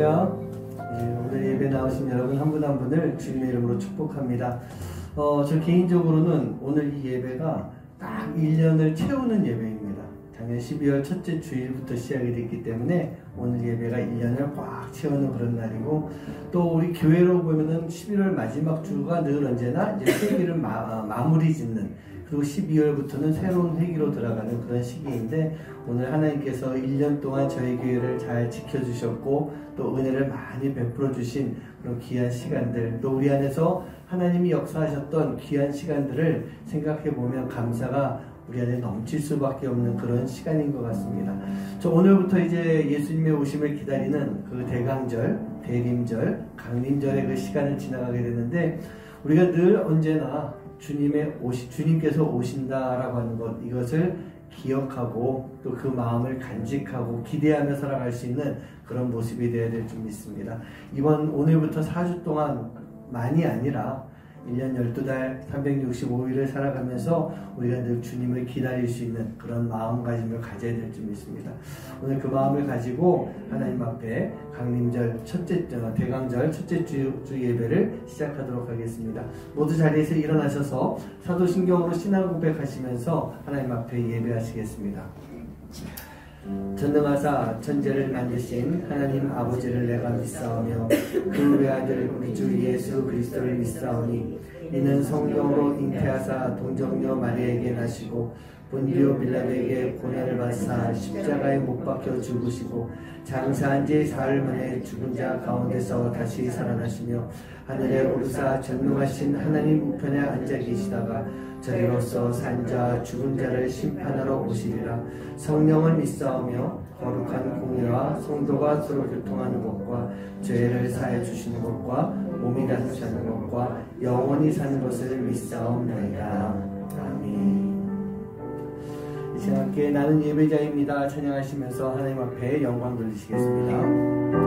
할렐루야. 오늘 예배 나오신 여러분 한 분 한 분을 주님의 이름으로 축복합니다. 저 개인적으로는 오늘 이 예배가 딱 1년을 채우는 예배입니다. 작년 12월 첫째 주일부터 시작이 됐기 때문에 오늘 예배가 1년을 꽉 채우는 그런 날이고, 또 우리 교회로 보면은 11월 마지막 주가 늘 언제나 이제 회기를 마무리 짓는, 그리고 12월부터는 새로운 회기로 들어가는 그런 시기인데, 오늘 하나님께서 1년 동안 저희 교회를 잘 지켜주셨고 또 은혜를 많이 베풀어 주신 그런 귀한 시간들, 또 우리 안에서 하나님이 역사하셨던 귀한 시간들을 생각해 보면 감사가 우리 안에 넘칠 수밖에 없는 그런 시간인 것 같습니다. 저 오늘부터 이제 예수님의 오심을 기다리는 그 대강절, 대림절, 강림절의 그 시간을 지나가게 되는데, 우리가 늘 언제나 주님께서 오신다라고 하는 것, 이것을 기억하고 또 그 마음을 간직하고 기대하며 살아갈 수 있는 그런 모습이 되어야 될 줄 믿습니다. 오늘부터 4주 동안 많이 아니라 1년 12달 365일을 살아가면서 우리가 늘 주님을 기다릴 수 있는 그런 마음가짐을 가져야 될 줄 믿습니다. 오늘 그 마음을 가지고 하나님 앞에 강림절 대강절 첫째 주 예배를 시작하도록 하겠습니다. 모두 자리에서 일어나셔서 사도신경으로 신앙 고백하시면서 하나님 앞에 예배하시겠습니다. 전능하사 천지를 만드신 하나님 아버지를 내가 믿사오며 그 외아들 우리 주 예수 그리스도를 믿사오니, 이는 성령으로 잉태하사 동정녀 마리아에게 나시고 본디오 빌라도에게 고난을 받사 십자가에 못 박혀 죽으시고 장사한 지 사흘 만에 죽은 자 가운데서 다시 살아나시며 하늘에 오르사 전능하신 하나님 우편에 앉아 계시다가 저리로서 산 자 죽은 자를 심판하러 오시리라. 성령을 믿사오며 거룩한 공의와 성도가 서로 교통하는 것과 죄를 사해 주시는 것과 몸이 다스리는 것과 영원히 사는 것을 믿사옵나이다. 아멘. 이 시간 함께 나는 예배자입니다 찬양하시면서 하나님 앞에 영광 돌리시겠습니다.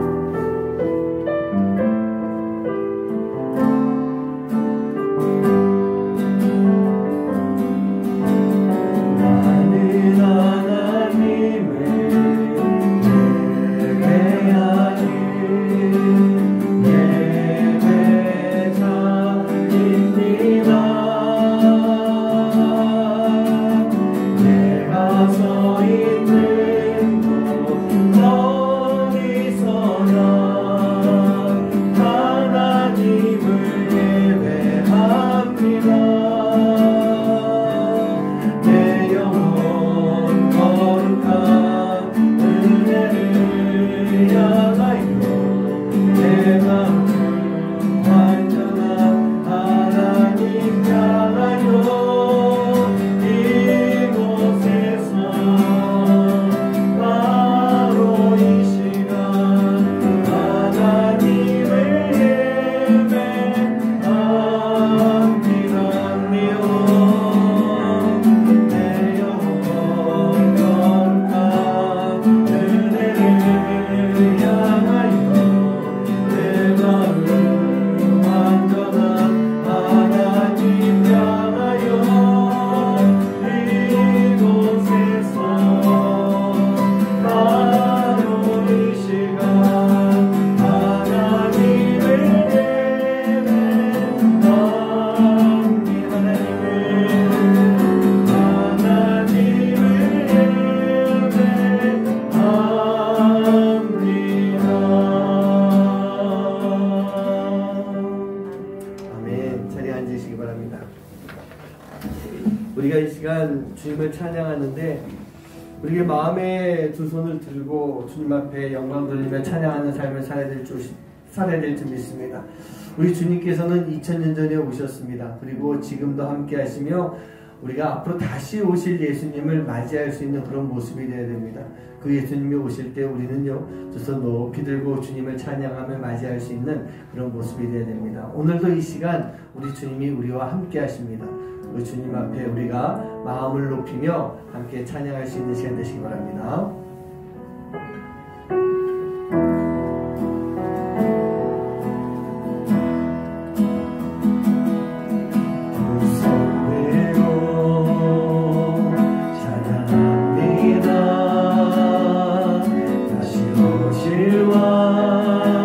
우리가 이 시간 주님을 찬양하는데, 우리의 마음에 두 손을 들고 주님 앞에 영광 돌리며 찬양하는 삶을 살아야 될 줄 믿습니다. 우리 주님께서는 2000년 전에 오셨습니다. 그리고 지금도 함께 하시며 우리가 앞으로 다시 오실 예수님을 맞이할 수 있는 그런 모습이 되어야 됩니다. 그 예수님이 오실 때 우리는요, 두 손 높이 들고 주님을 찬양하며 맞이할 수 있는 그런 모습이 되어야 됩니다. 오늘도 이 시간 우리 주님이 우리와 함께 하십니다. 그 주님 앞에 우리가 마음을 높이며 함께 찬양할 수 있는 시간 되시기 바랍니다. 찬양합니다. 다시 오실 왕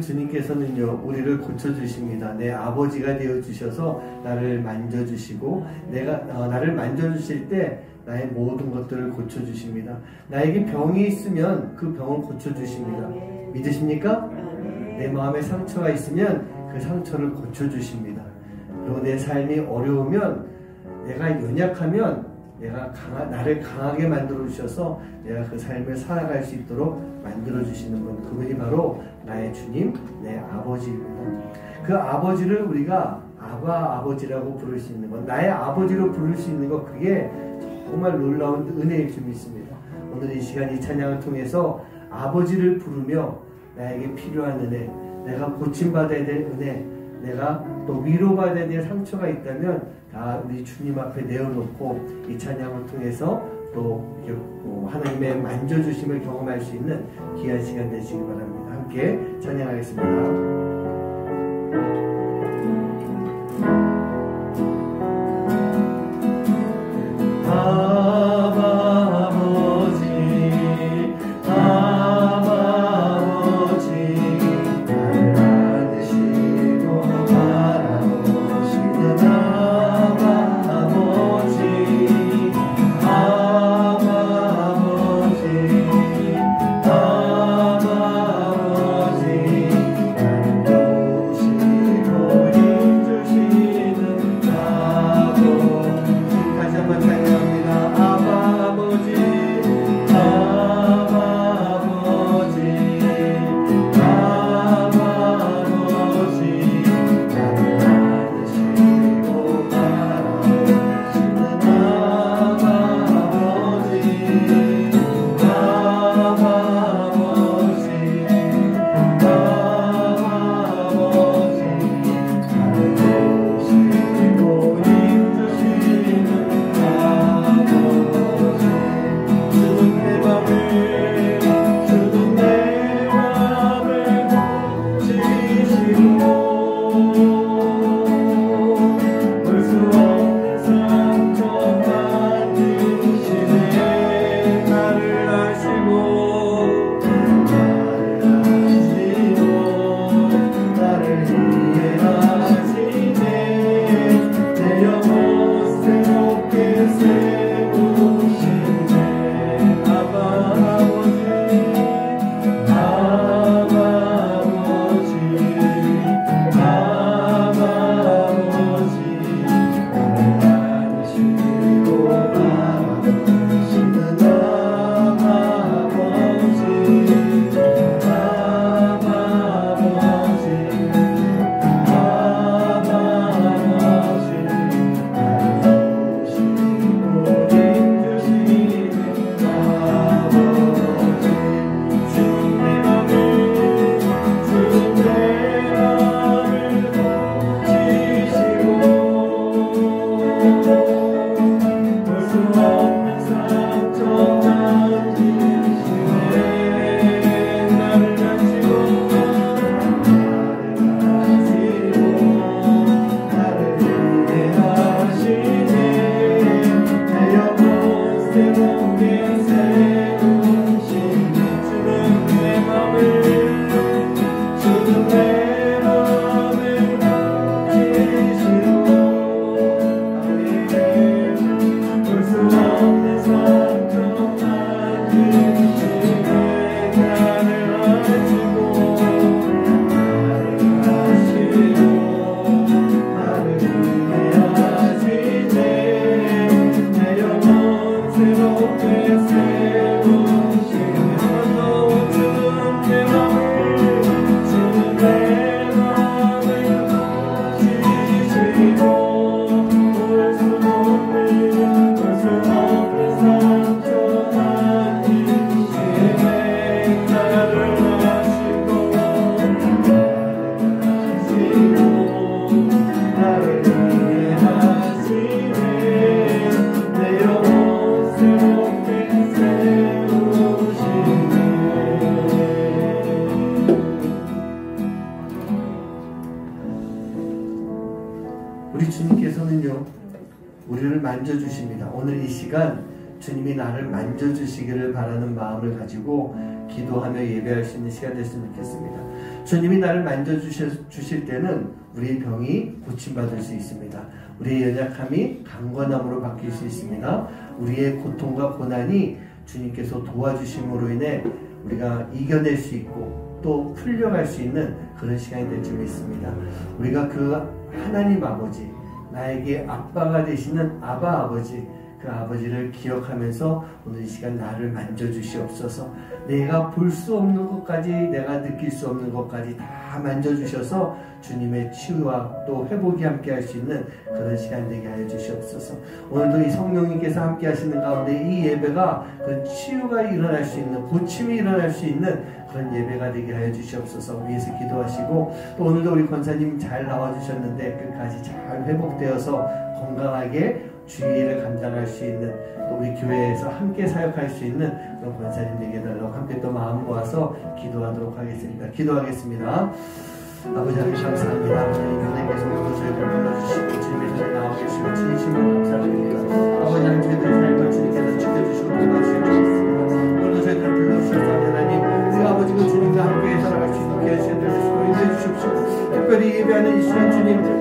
주님께서는요, 우리를 고쳐주십니다. 내 아버지가 되어주셔서 나를 만져주시고, 나를 만져주실 때 나의 모든 것들을 고쳐주십니다. 나에게 병이 있으면 그 병을 고쳐주십니다. 믿으십니까? 내 마음에 상처가 있으면 그 상처를 고쳐주십니다. 그리고 내 삶이 어려우면, 내가 연약하면 나를 강하게 만들어 주셔서 내가 그 삶을 살아갈 수 있도록 만들어 주시는 분, 그분이 바로 나의 주님, 내 아버지입니다. 그 아버지를 우리가 아버지라고 부를 수 있는 것, 나의 아버지로 부를 수 있는 것, 그게 정말 놀라운 은혜일 줄 믿습니다. 오늘 이 시간 이 찬양을 통해서 아버지를 부르며 나에게 필요한 은혜, 내가 고침받아야 될 은혜, 내가 또 위로받아야 될 상처가 있다면 다 우리 주님 앞에 내어놓고 이 찬양을 통해서 또 하나님의 만져주심을 경험할 수 있는 귀한 시간 되시기 바랍니다. 함께 찬양하겠습니다. 우리 주님께서는요, 우리를 만져주십니다. 오늘 이 시간 주님이 나를 만져주시기를 바라는 마음을 가지고 기도하며 예배할 수 있는 시간 됐으면 좋겠습니다. 주님이 나를 만져주실 때는 우리의 병이 고침받을 수 있습니다. 우리의 연약함이 강건함으로 바뀔 수 있습니다. 우리의 고통과 고난이 주님께서 도와주심으로 인해 우리가 이겨낼 수 있고 또 풀려갈 수 있는 그런 시간이 될 줄 믿습니다. 우리가 그 하나님 아버지, 나에게 아빠가 되시는 아바 아버지, 그 아버지를 기억하면서 오늘 이 시간 나를 만져주시옵소서. 내가 볼 수 없는 것까지, 내가 느낄 수 없는 것까지 다 만져주셔서 주님의 치유와 또 회복이 함께 할 수 있는 그런 시간 되게 하여 주시옵소서. 오늘도 이 성령님께서 함께 하시는 가운데 이 예배가 그런 치유가 일어날 수 있는, 고침이 일어날 수 있는 그런 예배가 되게 하여 주시옵소서. 위에서 기도하시고, 또 오늘도 우리 권사님 잘 나와주셨는데 끝까지 잘 회복되어서 건강하게 주의를 감당할 수 있는, 또 우리 교회에서 함께 사역할 수 있는 그런 권사님 되게 해달라고 함께 또 마음 모아서 기도하도록 하겠습니다. 기도하겠습니다. 아버지 하나님 감사합니다. 하나님 교회께서 오늘 저희를 불러주시고 주님의 손에 나와 계시고 진심으로 감사드립니다. 아버지 하나님 저희들의 삶을 주님께서 지켜주시고 도와주시고 있습니다. 오늘도 저희들을 불러주셔서 하나님 우리 아버지가 주님과 함께 살아갈 수 있게 하시옵소서. 인도해 주십시오. 특별히 예배하는 이 시간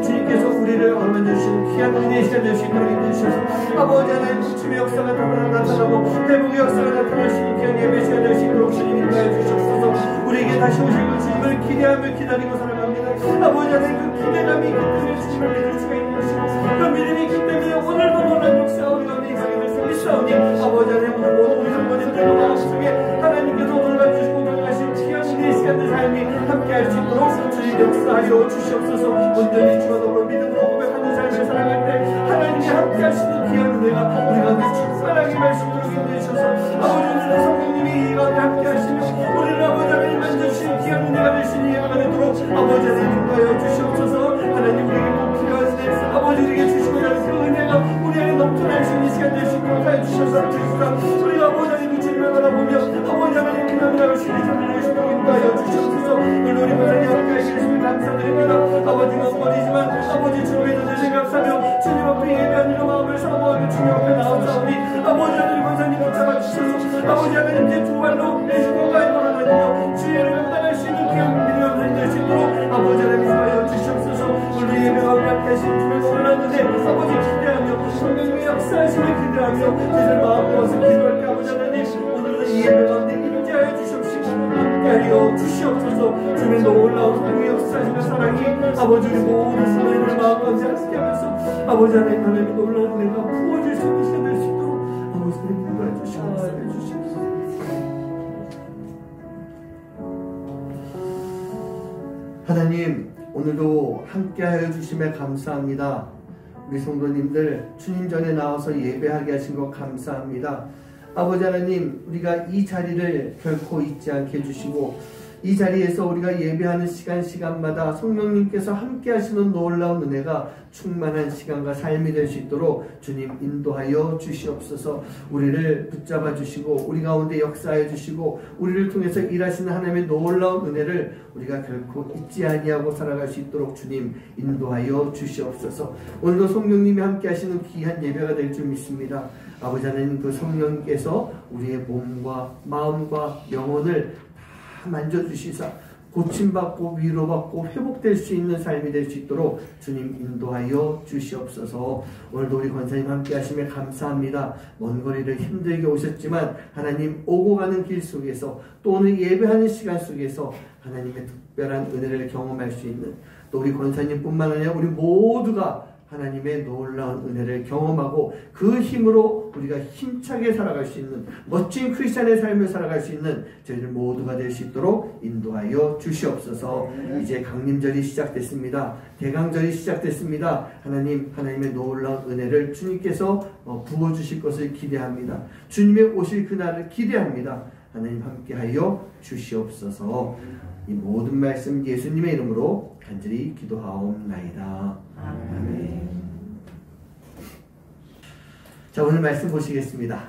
주님께서 우리를 얼마나 주시는 귀한 은혜의 시간 될 수 있도록 인도해 주셔서 아버지 하나님 고침의 역사가 나타나고 회복의 역사가 나타날 수 있는 귀한 예배 시간 될 수 있도록 주님 인도해 주시옵소서. 우리에게 다시 오실 그 주님을 기대하며 기다리고 살아갑니다. 아버지 하나님 그 기대감이 있기 때문에 주님을 믿을 수가 있는 것이고 그 믿음이 있기 때문에 오늘도 놀란 역사 우리가 믿사게 될 수 있사오니 아버지 하나님 오늘 모든 우리 성도님들과 마음속에 하나님께서 오늘 주시고 돌아가신 귀한 은혜의 시간들 삶이 함께할 수 있도록 주님 역사하여 주시옵소서. 온전히 주어도 믿음으로 고백하는 삶을 살아갈 때 하나님이 함께하시는 귀한 은혜가 우리 가운데 충만하게 말씀으로 인도해 주셔서 아버지 오늘 성령님이 이 가운데 함께하시며 우리를 아버지 하나님 만져주시는 귀한 은혜가 되시는 예배가 되도록 아버지 하나님 인도하여 주시옵소서. 하나님 우리에게 꼭 필요한 은혜 아버지 우리에게 주시고자 하는 그 은혜가 우리 안에 넘쳐날 수 있는 시간 될 수 있도록 하여 주셔서 우리가 아버지 하나님 주님을 바라보며 아버지 하나님 그날 나올 수 있는 자들을 주시고 인도하여 주시옵소서. 오늘 우리 모자님 함께 하시는 감사드립니다. 아버지가 어머니지만 아버지 주님의 눈을 생각하며 주님 앞에 예배하는 마음을 사모하며 주님 앞에 나왔사오니 아버지 하나님 권사님 붙잡아 주셔서 아버지 하나님 제 두 발로 내 주먹과 일어나 다니며 주의를 감당할 수 있는 귀한 믿음을 만들 수 있도록 아버지 하나님 하여 주시옵소서. 우리 예배와 함께 하신 주님의 놀랐는데 아버지 기대하며 성령님의 역사하심을 기대하며 저희들 마음 모아서 기도할 때 아버지 하나님 오늘도 이 예배 가운데 임재하여 주시옵시고 함께하여 주시옵소서. 주님의 놀라운 하나님의 역사하심의 사랑이 아버지 우리 모든 성도님의 마음 가운데 함께하면서 아버지 하나님의 놀라운 은혜가 부어질 수 있는 시간 될 수 있도록 아버지 하나님 인도해 주시옵소서. 하나님 오늘도 함께하여 주심에 감사합니다. 우리 성도님들 주님 전에 나와서 예배하게 하신 것 감사합니다. 아버지 하나님 우리가 이 자리를 결코 잊지 않게 해주시고 이 자리에서 우리가 예배하는 시간마다 성령님께서 함께 하시는 놀라운 은혜가 충만한 시간과 삶이 될 수 있도록 주님 인도하여 주시옵소서. 우리를 붙잡아 주시고 우리 가운데 역사해 주시고 우리를 통해서 일하시는 하나님의 놀라운 은혜를 우리가 결코 잊지 아니하고 살아갈 수 있도록 주님 인도하여 주시옵소서. 오늘도 성령님이 함께 하시는 귀한 예배가 될 줄 믿습니다. 아버지 하나님 그 성령께서 우리의 몸과 마음과 영혼을 다 만져주시사 고침받고 위로받고 회복될 수 있는 삶이 될 수 있도록 주님 인도하여 주시옵소서. 오늘도 우리 권사님 함께 하시며 감사합니다. 먼 거리를 힘들게 오셨지만 하나님 오고 가는 길 속에서 또 오늘 예배하는 시간 속에서 하나님의 특별한 은혜를 경험할 수 있는 또 우리 권사님뿐만 아니라 우리 모두가 하나님의 놀라운 은혜를 경험하고 그 힘으로 우리가 힘차게 살아갈 수 있는 멋진 크리스찬의 삶을 살아갈 수 있는 저희들 모두가 될 수 있도록 인도하여 주시옵소서. 이제 강림절이 시작됐습니다. 대강절이 시작됐습니다. 하나님의 놀라운 은혜를 주님께서 부어주실 것을 기대합니다. 주님의 오실 그날을 기대합니다. 하나님 함께하여 주시옵소서. 이 모든 말씀 예수님의 이름으로 간절히 기도하옵나이다. 아멘. 자, 오늘 말씀 보시겠습니다.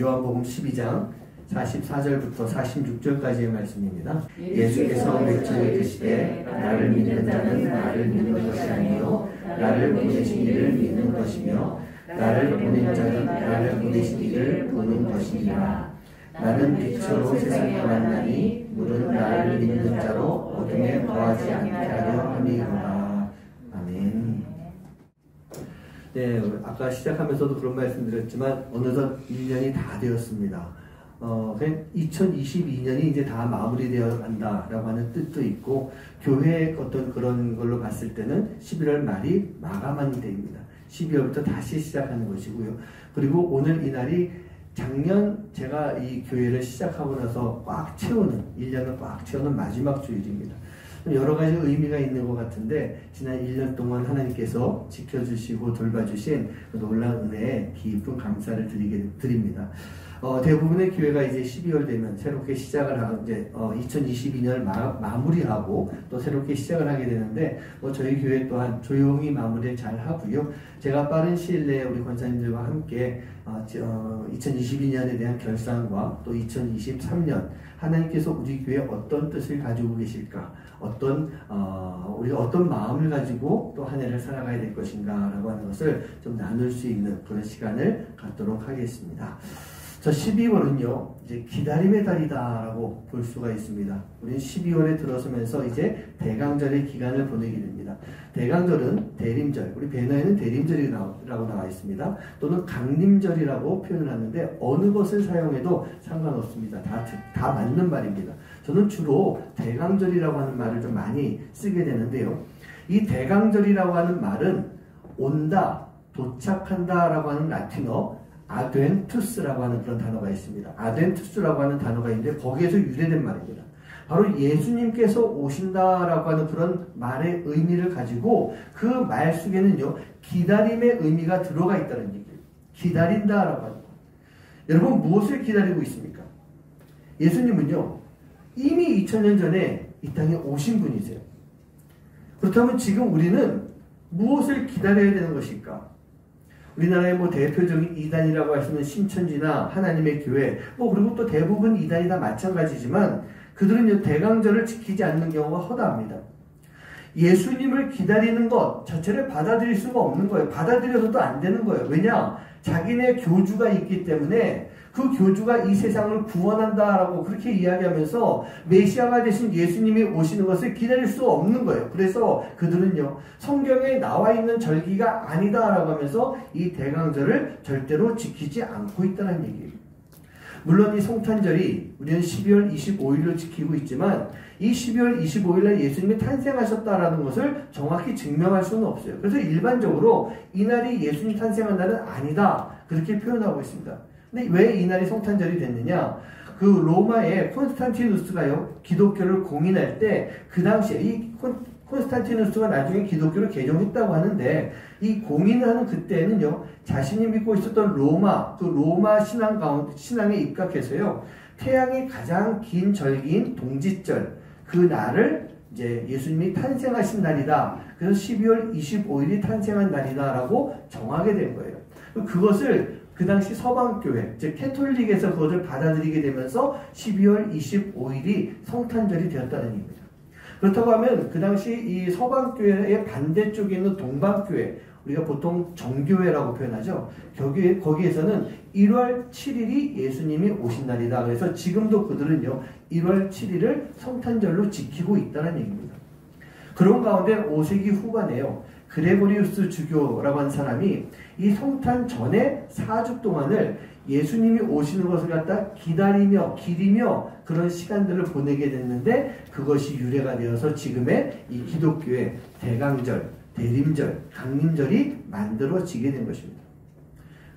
요한복음 12장 44절부터 46절까지의 말씀입니다. 예수께서 외쳐 이르시되 나를 믿는 자는 나를 믿는 것이 아니요 나를 보내신 이를 믿는 것이며 나를 보낸 자는 나를 보내신 이를 보는 것이니라. 나는 빛으로 세상에 왔나니 무릇 나를 믿는 자로 어둠에 거하지 않게 하려 함이로다. 아멘. 네, 아까 시작하면서도 그런 말씀 드렸지만 어느덧 1년이 다 되었습니다. 2022년이 이제 다 마무리되어 간다라고 하는 뜻도 있고, 교회의 어떤 그런 걸로 봤을 때는 11월 말이 마감하는 때입니다. 12월부터 다시 시작하는 것이고요. 그리고 오늘 이날이 작년 제가 이 교회를 시작하고 나서 꽉 채우는, 1년을 꽉 채우는 마지막 주일입니다. 여러 가지 의미가 있는 것 같은데, 지난 1년 동안 하나님께서 지켜주시고 돌봐주신 그 놀라운 은혜에 깊은 감사를 드립니다. 대부분의 교회가 이제 12월 되면 새롭게 시작을 하고, 이제 2022년을 마무리하고 또 새롭게 시작을 하게 되는데, 저희 교회 또한 조용히 마무리를 잘 하고요. 제가 빠른 시일 내에 우리 권사님들과 함께 2022년에 대한 결산과 또 2023년 하나님께서 우리 교회에 어떤 뜻을 가지고 계실까, 우리가 어떤 마음을 가지고 또 한 해를 살아가야 될 것인가 라고 하는 것을 좀 나눌 수 있는 그런 시간을 갖도록 하겠습니다. 12월은요, 이제 기다림의 달이다라고 볼 수가 있습니다. 우리는 12월에 들어서면서 이제 대강절의 기간을 보내게 됩니다. 대강절은 대림절, 우리 배너에는 대림절이라고 나와 있습니다. 또는 강림절이라고 표현을 하는데, 어느 것을 사용해도 상관없습니다. 다 맞는 말입니다. 저는 주로 대강절이라고 하는 말을 좀 많이 쓰게 되는데요. 이 대강절이라고 하는 말은 온다, 도착한다 라고 하는 라틴어 아드벤투스라고 하는 그런 단어가 있습니다. 아드벤투스라고 하는 단어가 있는데 거기에서 유래된 말입니다. 바로 예수님께서 오신다라고 하는 그런 말의 의미를 가지고 그 말 속에는요, 기다림의 의미가 들어가 있다는 얘기예요. 기다린다라고 하는 거. 여러분, 무엇을 기다리고 있습니까? 예수님은요, 이미 2000년 전에 이 땅에 오신 분이세요. 그렇다면 지금 우리는 무엇을 기다려야 되는 것일까? 우리나라의 대표적인 이단이라고 할 수 있는 신천지나 하나님의 교회, 그리고 또 대부분 이단이 다 마찬가지지만, 그들은 대강절을 지키지 않는 경우가 허다합니다. 예수님을 기다리는 것 자체를 받아들일 수가 없는 거예요. 받아들여서도 안 되는 거예요. 왜냐? 자기네 교주가 있기 때문에 그 교주가 이 세상을 구원한다라고 그렇게 이야기하면서 메시아가 되신 예수님이 오시는 것을 기다릴 수 없는 거예요. 그래서 그들은요, 성경에 나와 있는 절기가 아니다라고 하면서 이 대강절을 절대로 지키지 않고 있다는 얘기예요. 물론 이 성탄절이 우리는 12월 25일로 지키고 있지만, 이 12월 25일날 예수님이 탄생하셨다라는 것을 정확히 증명할 수는 없어요. 그래서 일반적으로 이날이 예수님 탄생한 날은 아니다, 그렇게 표현하고 있습니다. 근데 왜 이날이 성탄절이 됐느냐? 그 로마의 콘스탄티누스가요, 기독교를 공인할 때, 그 당시에 이 콘스탄티누스가 나중에 기독교를 개종했다고 하는데, 이 공인하는 그때는요, 자신이 믿고 있었던 로마 신앙에 입각해서요, 태양이 가장 긴 절기인 동짓절, 그 날을 이제 예수님이 탄생하신 날이다. 그래서 12월 25일이 탄생한 날이다라고 정하게 된 거예요. 그것을 그 당시 서방교회, 즉 캐톨릭에서 그것을 받아들이게 되면서 12월 25일이 성탄절이 되었다는 얘기입니다. 그렇다고 하면 그 당시 이 서방교회의 반대쪽에 있는 동방교회, 우리가 보통 정교회라고 표현하죠. 거기에서는 1월 7일이 예수님이 오신 날이다. 그래서 지금도 그들은요, 1월 7일을 성탄절로 지키고 있다는 얘기입니다. 그런 가운데 5세기 후반에요, 그레고리우스 주교라고 하는 사람이 이 성탄 전에 4주 동안을 예수님이 오시는 것을 갖다 기리며 그런 시간들을 보내게 됐는데, 그것이 유래가 되어서 지금의 이 기독교의 대강절, 대림절, 강림절이 만들어지게 된 것입니다.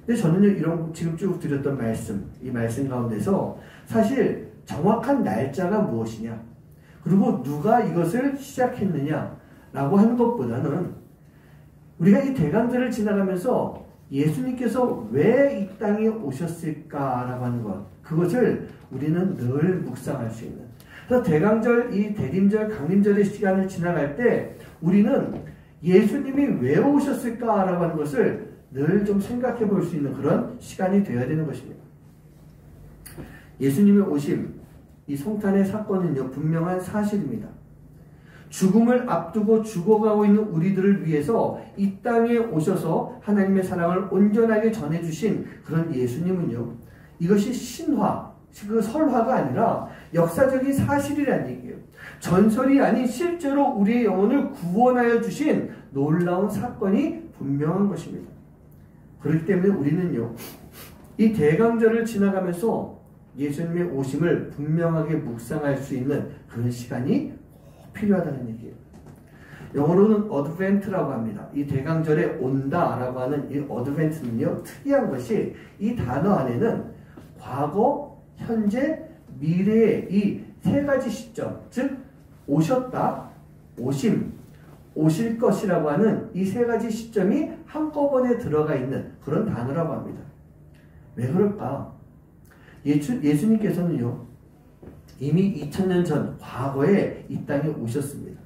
근데 저는요, 이런 지금 쭉 드렸던 이 말씀 가운데서 사실 정확한 날짜가 무엇이냐, 그리고 누가 이것을 시작했느냐라고 하는 것보다는 우리가 이 대강절을 지나가면서 예수님께서 왜 이 땅에 오셨을까라고 하는 것, 그것을 우리는 늘 묵상할 수 있는. 그래서 대강절, 이 대림절, 강림절의 시간을 지나갈 때 우리는 예수님이 왜 오셨을까라고 하는 것을 늘 좀 생각해 볼 수 있는 그런 시간이 되어야 되는 것입니다. 예수님의 오심, 이 성탄의 사건은요, 분명한 사실입니다. 죽음을 앞두고 죽어가고 있는 우리들을 위해서 이 땅에 오셔서 하나님의 사랑을 온전하게 전해주신 그런 예수님은요, 이것이 신화, 그 설화가 아니라 역사적인 사실이라는 얘기예요. 전설이 아닌 실제로 우리의 영혼을 구원하여 주신 놀라운 사건이 분명한 것입니다. 그렇기 때문에 우리는요, 이 대강절을 지나가면서 예수님의 오심을 분명하게 묵상할 수 있는 그런 시간이 꼭 필요하다는 얘기예요. 영어로는 어드벤트라고 합니다. 이 대강절에 온다라고 하는 이 어드벤트는요, 특이한 것이 이 단어 안에는 과거, 현재, 미래의 이 세 가지 시점, 즉 오셨다, 오심, 오실 것이라고 하는 이 세 가지 시점이 한꺼번에 들어가 있는 그런 단어라고 합니다. 왜 그럴까? 예수님께서는요, 이미 2000년 전 과거에 이 땅에 오셨습니다.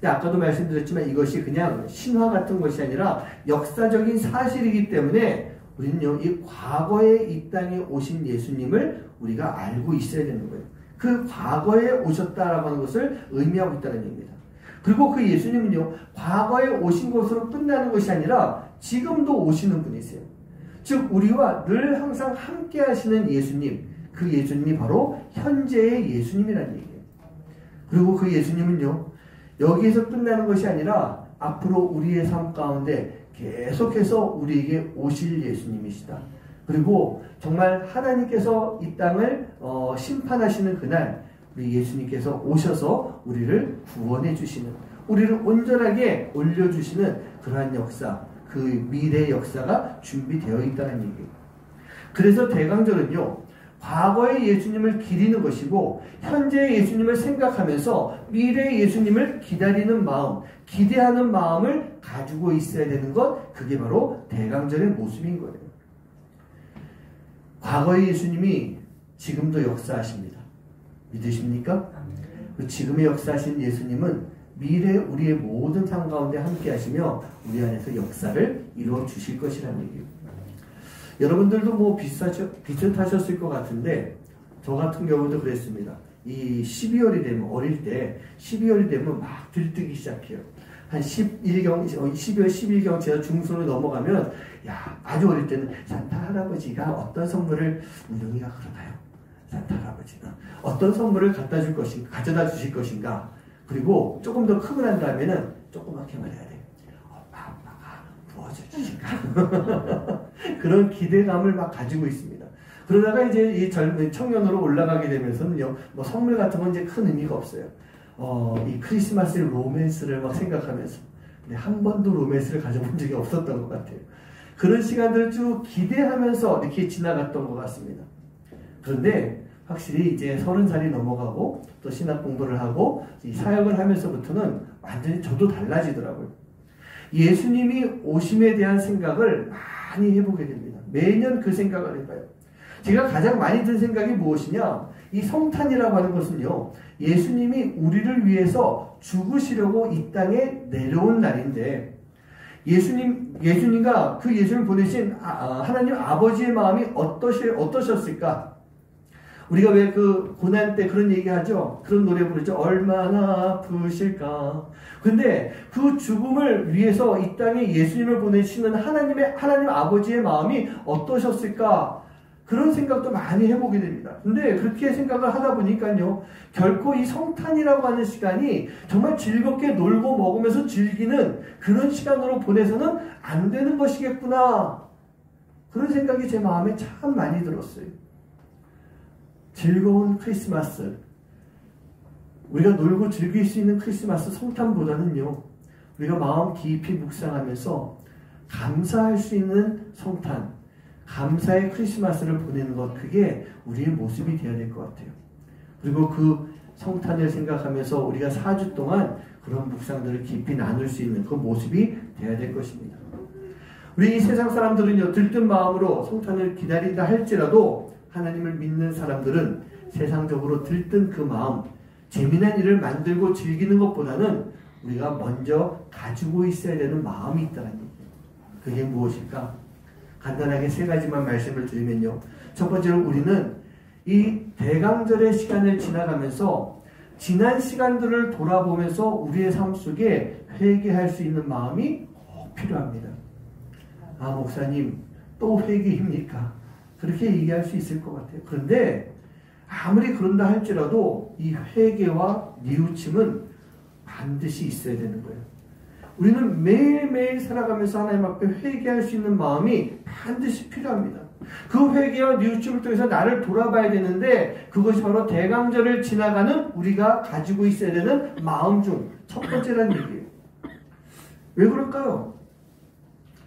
아까도 말씀드렸지만 이것이 그냥 신화 같은 것이 아니라 역사적인 사실이기 때문에 우리는요, 이 과거에 이 땅에 오신 예수님을 우리가 알고 있어야 되는 거예요. 그 과거에 오셨다라고 하는 것을 의미하고 있다는 얘기입니다. 그리고 그 예수님은요, 과거에 오신 것으로 끝나는 것이 아니라 지금도 오시는 분이세요. 즉 우리와 늘 항상 함께 하시는 예수님, 그 예수님이 바로 현재의 예수님이라는 얘기예요. 그리고 그 예수님은요, 여기에서 끝나는 것이 아니라 앞으로 우리의 삶 가운데 계속해서 우리에게 오실 예수님이시다. 그리고 정말 하나님께서 이 땅을 심판하시는 그날 우리 예수님께서 오셔서 우리를 구원해 주시는, 우리를 온전하게 올려주시는 그러한 역사, 그 미래의 역사가 준비되어 있다는 얘기예요. 그래서 대강절은요, 과거의 예수님을 기리는 것이고 현재의 예수님을 생각하면서 미래의 예수님을 기다리는 마음, 기대하는 마음을 가지고 있어야 되는 것, 그게 바로 대강절의 모습인 거예요. 과거의 예수님이 지금도 역사하십니다. 믿으십니까? 지금의 역사하신 예수님은 미래 우리의 모든 삶 가운데 함께 하시며 우리 안에서 역사를 이루어 주실 것이라는 얘기예요. 여러분들도 뭐 비슷하셨을 것 같은데 저 같은 경우도 그랬습니다. 이 12월이 되면, 어릴 때 12월이 되면 막 들뜨기 시작해요. 한 12월 10일경 제가 중순으로 넘어가면, 야, 아주 어릴 때는 산타 할아버지가 어떤 선물을, 운영이가 그러나요? 산타 할아버지가 어떤 선물을 가져다 주실 것인가. 그리고 조금 더 크고 난 다음에는 조그맣게 말해야 돼. 엄마, 아빠가 무엇을 주실까? 그런 기대감을 막 가지고 있습니다. 그러다가 이제 이 젊은 청년으로 올라가게 되면서는요, 뭐 선물 같은 건 이제 큰 의미가 없어요. 이 크리스마스의 로맨스를 막 생각하면서. 근데 한 번도 로맨스를 가져본 적이 없었던 것 같아요. 그런 시간들을 쭉 기대하면서 이렇게 지나갔던 것 같습니다. 그런데 확실히 이제 30살이 넘어가고 또 신학 공부를 하고 이 사역을 하면서부터는 완전히 저도 달라지더라고요. 예수님이 오심에 대한 생각을 많이 해보게 됩니다. 매년 그 생각을 해봐요. 제가 가장 많이 든 생각이 무엇이냐? 이 성탄이라고 하는 것은요, 예수님이 우리를 위해서 죽으시려고 이 땅에 내려온 날인데, 예수님과 그 예수님을 보내신 하나님 아버지의 마음이 어떠셨을까? 우리가 왜 그 고난 때 그런 얘기 하죠? 그런 노래 부르죠? 얼마나 아프실까? 근데 그 죽음을 위해서 이 땅에 예수님을 보내시는 하나님 아버지의 마음이 어떠셨을까? 그런 생각도 많이 해보게 됩니다. 근데 그렇게 생각을 하다 보니까요, 결코 이 성탄이라고 하는 시간이 정말 즐겁게 놀고 먹으면서 즐기는 그런 시간으로 보내서는 안 되는 것이겠구나. 그런 생각이 제 마음에 참 많이 들었어요. 즐거운 크리스마스, 우리가 놀고 즐길 수 있는 크리스마스 성탄보다는요, 우리가 마음 깊이 묵상하면서 감사할 수 있는 성탄, 감사의 크리스마스를 보내는 것, 그게 우리의 모습이 되어야 될 것 같아요. 그리고 그 성탄을 생각하면서 우리가 4주 동안 그런 묵상들을 깊이 나눌 수 있는 그 모습이 되어야 될 것입니다. 우리 이 세상 사람들은요, 들뜬 마음으로 성탄을 기다린다 할지라도 하나님을 믿는 사람들은 세상적으로 들뜬 그 마음, 재미난 일을 만들고 즐기는 것보다는 우리가 먼저 가지고 있어야 되는 마음이 있다는 얘기예요. 그게 무엇일까? 간단하게 세 가지만 말씀을 드리면요. 첫 번째로 우리는 이 대강절의 시간을 지나가면서 지난 시간들을 돌아보면서 우리의 삶 속에 회개할 수 있는 마음이 꼭 필요합니다. 목사님 또 회개입니까? 그렇게 얘기할 수 있을 것 같아요. 그런데 아무리 그런다 할지라도 이 회개와 뉘우침은 반드시 있어야 되는 거예요. 우리는 매일매일 살아가면서 하나님 앞에 회개할 수 있는 마음이 반드시 필요합니다. 그 회개와 뉘우침을 통해서 나를 돌아봐야 되는데 그것이 바로 대강절을 지나가는 우리가 가지고 있어야 되는 마음 중 첫 번째라는 얘기예요. 왜 그럴까요?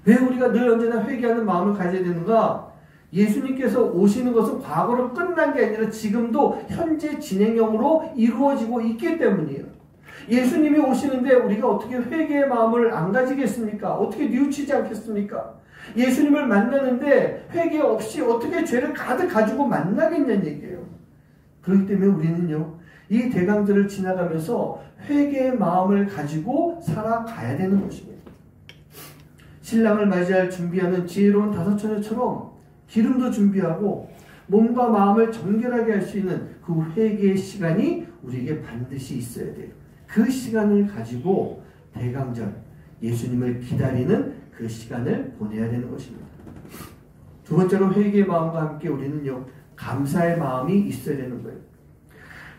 왜 우리가 늘 언제나 회개하는 마음을 가져야 되는가? 예수님께서 오시는 것은 과거로 끝난 게 아니라 지금도 현재 진행형으로 이루어지고 있기 때문이에요. 예수님이 오시는데 우리가 어떻게 회개의 마음을 안 가지겠습니까? 어떻게 뉘우치지 않겠습니까? 예수님을 만나는데 회개 없이 어떻게 죄를 가득 가지고 만나겠냐는 얘기예요. 그렇기 때문에 우리는요, 이 대강절을 지나가면서 회개의 마음을 가지고 살아가야 되는 것입니다. 신랑을 맞이할 준비하는 지혜로운 다섯 처녀처럼 기름도 준비하고 몸과 마음을 정결하게 할 수 있는 그 회개의 시간이 우리에게 반드시 있어야 돼요. 그 시간을 가지고 대강절, 예수님을 기다리는 그 시간을 보내야 되는 것입니다. 두 번째로 회개의 마음과 함께 우리는요, 감사의 마음이 있어야 되는 거예요.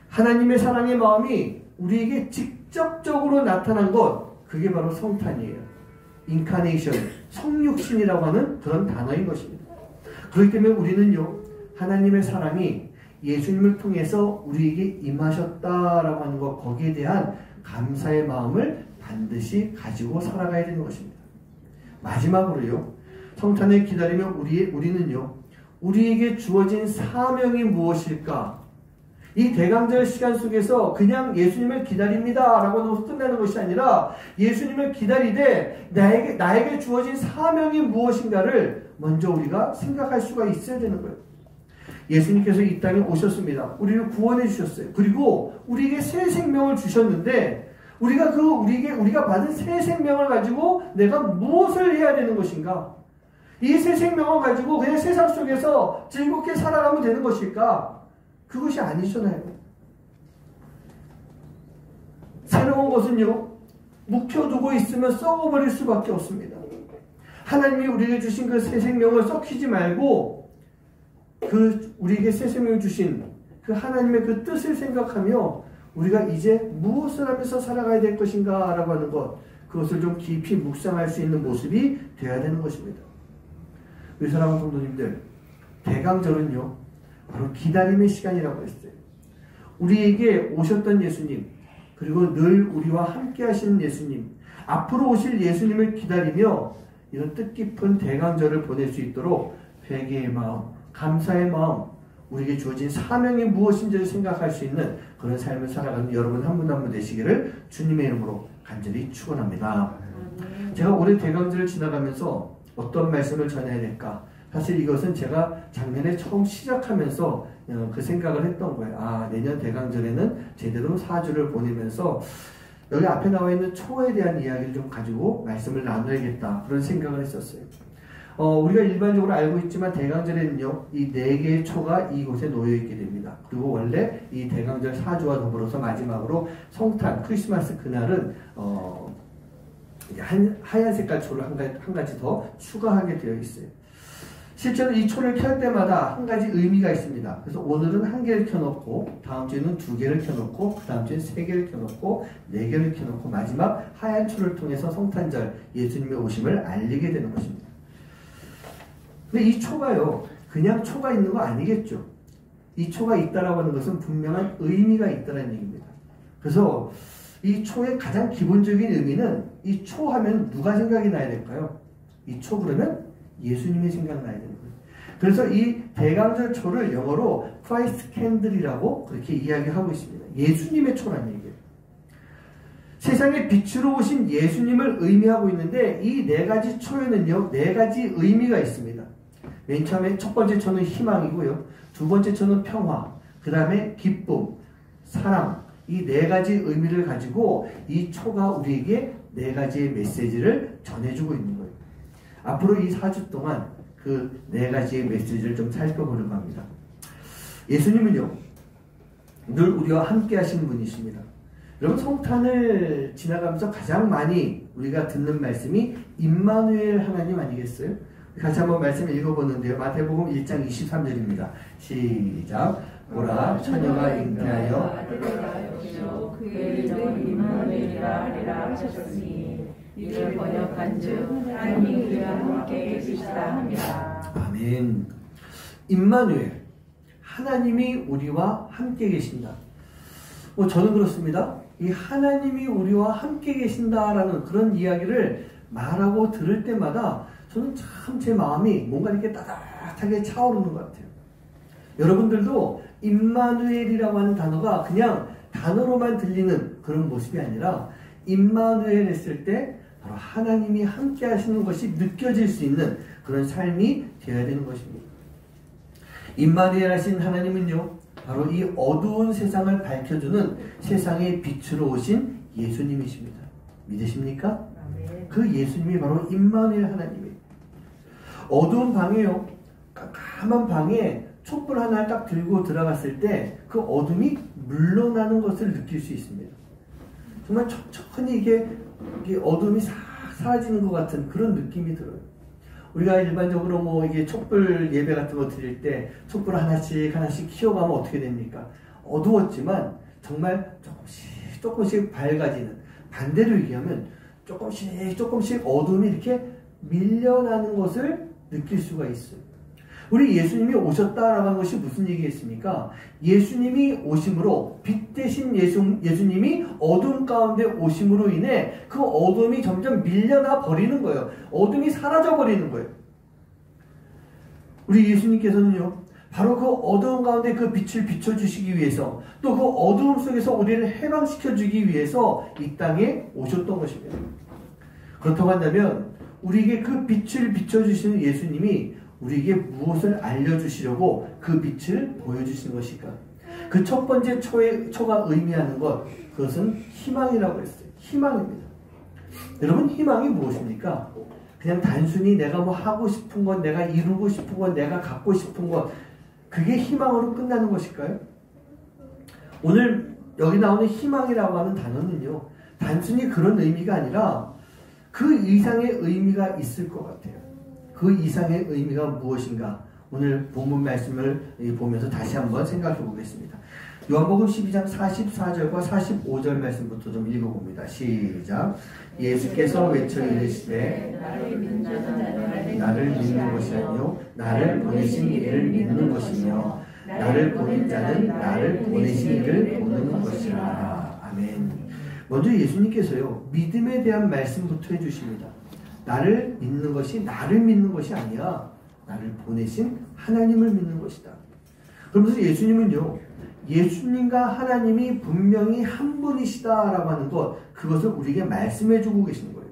하나님의 사랑의 마음이 우리에게 직접적으로 나타난 것, 그게 바로 성탄이에요. 인카네이션, 성육신이라고 하는 그런 단어인 것입니다. 그렇기 때문에 우리는요, 하나님의 사랑이 예수님을 통해서 우리에게 임하셨다라고 하는 것, 거기에 대한 감사의 마음을 반드시 가지고 살아가야 되는 것입니다. 마지막으로요, 성탄을 기다리며 우리는요, 우리에게 주어진 사명이 무엇일까? 이 대강절 시간 속에서 그냥 예수님을 기다립니다 라고 하고 끝나는 것이 아니라 예수님을 기다리되 나에게 주어진 사명이 무엇인가를 먼저 우리가 생각할 수가 있어야 되는 거예요. 예수님께서 이 땅에 오셨습니다. 우리를 구원해 주셨어요. 그리고 우리에게 새 생명을 주셨는데 우리가 받은 새 생명을 가지고 내가 무엇을 해야 되는 것인가? 이 새 생명을 가지고 그냥 세상 속에서 즐겁게 살아가면 되는 것일까? 그것이 아니잖아요. 새로운 것은요, 묵혀두고 있으면 썩어버릴 수밖에 없습니다. 하나님이 우리에게 주신 그 새 생명을 썩히지 말고 우리에게 새 생명을 주신 그 하나님의 그 뜻을 생각하며 우리가 이제 무엇을 하면서 살아가야 될 것인가 라고 하는 것, 그것을 좀 깊이 묵상할 수 있는 모습이 되어야 되는 것입니다. 우리 사랑하는 성도님들, 대강절은요, 바로 기다림의 시간이라고 했어요. 우리에게 오셨던 예수님, 그리고 늘 우리와 함께 하시는 예수님, 앞으로 오실 예수님을 기다리며 이런 뜻깊은 대강절을 보낼 수 있도록 회개의 마음, 감사의 마음, 우리에게 주어진 사명이 무엇인지를 생각할 수 있는 그런 삶을 살아가는 여러분 한 분 한 분 되시기를 주님의 이름으로 간절히 축원합니다. 제가 올해 대강절을 지나가면서 어떤 말씀을 전해야 될까? 사실 이것은 제가 작년에 처음 시작하면서 그 생각을 했던 거예요. 내년 대강절에는 제대로 4주를 보내면서 여기 앞에 나와 있는 초에 대한 이야기를 좀 가지고 말씀을 나눠야겠다, 그런 생각을 했었어요. 우리가 일반적으로 알고 있지만 대강절에는요, 이 4개의 초가 이곳에 놓여있게 됩니다. 그리고 원래 이 대강절 4주와 더불어서 마지막으로 성탄, 크리스마스 그날은 하얀 색깔 초를 한 가지 더 추가하게 되어 있어요. 실제로 이 초를 켤 때마다 한 가지 의미가 있습니다. 그래서 오늘은 1개를 켜놓고, 다음 주에는 2개를 켜놓고, 그 다음 주에는 3개를 켜놓고, 4개를 켜놓고, 마지막 하얀 초를 통해서 성탄절, 예수님의 오심을 알리게 되는 것입니다. 근데 이 초가요, 그냥 초가 있는 거 아니겠죠. 이 초가 있다라고 하는 것은 분명한 의미가 있다는 얘기입니다. 그래서 이 초의 가장 기본적인 의미는, 이 초 하면 누가 생각이 나야 될까요? 이 초 그러면 예수님이 생각나야 되는 거예요. 그래서 이 대강절 초를 영어로 Christ Candle이라고 그렇게 이야기하고 있습니다. 예수님의 초라는 얘기예요. 세상의 빛으로 오신 예수님을 의미하고 있는데 이 4가지 초에는요, 4가지 의미가 있습니다. 맨 처음에 첫 번째 초는 희망이고요, 두 번째 초는 평화, 그 다음에 기쁨, 사랑, 이 4가지 의미를 가지고 이 초가 우리에게 4가지의 메시지를 전해주고 있는 거예요. 앞으로 이 4주 동안 그 4가지의 메시지를 좀 살펴보려고 합니다. 예수님은요, 늘 우리와 함께 하시는 분이십니다. 여러분, 성탄을 지나가면서 가장 많이 우리가 듣는 말씀이 임마누엘 하나님 아니겠어요? 같이 한번 말씀 읽어보는데요. 마태복음 1장 23절입니다. 시작. 보라 처녀가 잉태하여 아들을 여시오 그의 이름은 임마누엘이라 하리라 하셨으니 이를 번역한즉 하나님이 우리와 함께 계시다 함이라. 아멘. 임마누엘, 하나님이 우리와 함께 계신다. 저는 그렇습니다. 이 하나님이 우리와 함께 계신다라는 그런 이야기를 말하고 들을 때마다 저는 참 제 마음이 뭔가 이렇게 따뜻하게 차오르는 것 같아요. 여러분들도 임마누엘이라고 하는 단어가 그냥 단어로만 들리는 그런 모습이 아니라 임마누엘 했을 때 바로 하나님이 함께 하시는 것이 느껴질 수 있는 그런 삶이 되어야 되는 것입니다. 임마누엘 하신 하나님은요, 바로 이 어두운 세상을 밝혀주는 세상의 빛으로 오신 예수님이십니다. 믿으십니까? 그 예수님이 바로 임마누엘 하나님이에요. 어두운 방에요, 깜깜한 방에 촛불 하나를 딱 들고 들어갔을 때 그 어둠이 물러나는 것을 느낄 수 있습니다. 정말 천천히 이게 어둠이 싹 사라지는 것 같은 그런 느낌이 들어요. 우리가 일반적으로 이게 촛불 예배 같은 거 드릴 때 촛불 하나씩 키워가면 어떻게 됩니까? 어두웠지만 정말 조금씩 밝아지는, 반대로 얘기하면 조금씩 어둠이 이렇게 밀려나는 것을 느낄 수가 있어요. 우리 예수님이 오셨다라고 하는 것이 무슨 얘기겠습니까? 예수님이 오심으로, 빛 대신 예수님이 어둠 가운데 오심으로 인해 그 어둠이 점점 밀려나 버리는 거예요. 어둠이 사라져 버리는 거예요. 우리 예수님께서는요, 바로 그 어두운 가운데 그 빛을 비춰주시기 위해서, 또 그 어두움 속에서 우리를 해방시켜주기 위해서 이 땅에 오셨던 것입니다. 그렇다고 한다면 우리에게 그 빛을 비춰주시는 예수님이 우리에게 무엇을 알려주시려고 그 빛을 보여주신 것일까? 그 첫 번째 초가 의미하는 것, 그것은 희망이라고 했어요. 희망입니다. 여러분, 희망이 무엇입니까? 그냥 단순히 내가 하고 싶은 것, 내가 이루고 싶은 것, 내가 갖고 싶은 것, 그게 희망으로 끝나는 것일까요? 오늘 여기 나오는 희망이라고 하는 단어는요, 단순히 그런 의미가 아니라 그 이상의 의미가 있을 것 같아요. 그 이상의 의미가 무엇인가? 오늘 본문 말씀을 보면서 다시 한번 생각해 보겠습니다. 요한복음 12장 44절과 45절 말씀부터 좀 읽어봅니다. 시작. 예수께서 외쳐 이르시되 나를 믿는 것이 아니요 나를 보내신 이를 믿는 것이며 나를 보낸 자는 나를 보내신 이를 보는 것이라. 아멘. 먼저 예수님께서요, 믿음에 대한 말씀부터 해주십니다. 나를 믿는 것이 나를 믿는 것이 아니야, 나를 보내신 하나님을 믿는 것이다. 그러면서 예수님은요, 예수님과 하나님이 분명히 한 분이시다라고 하는 것, 그것을 우리에게 말씀해 주고 계시는 거예요.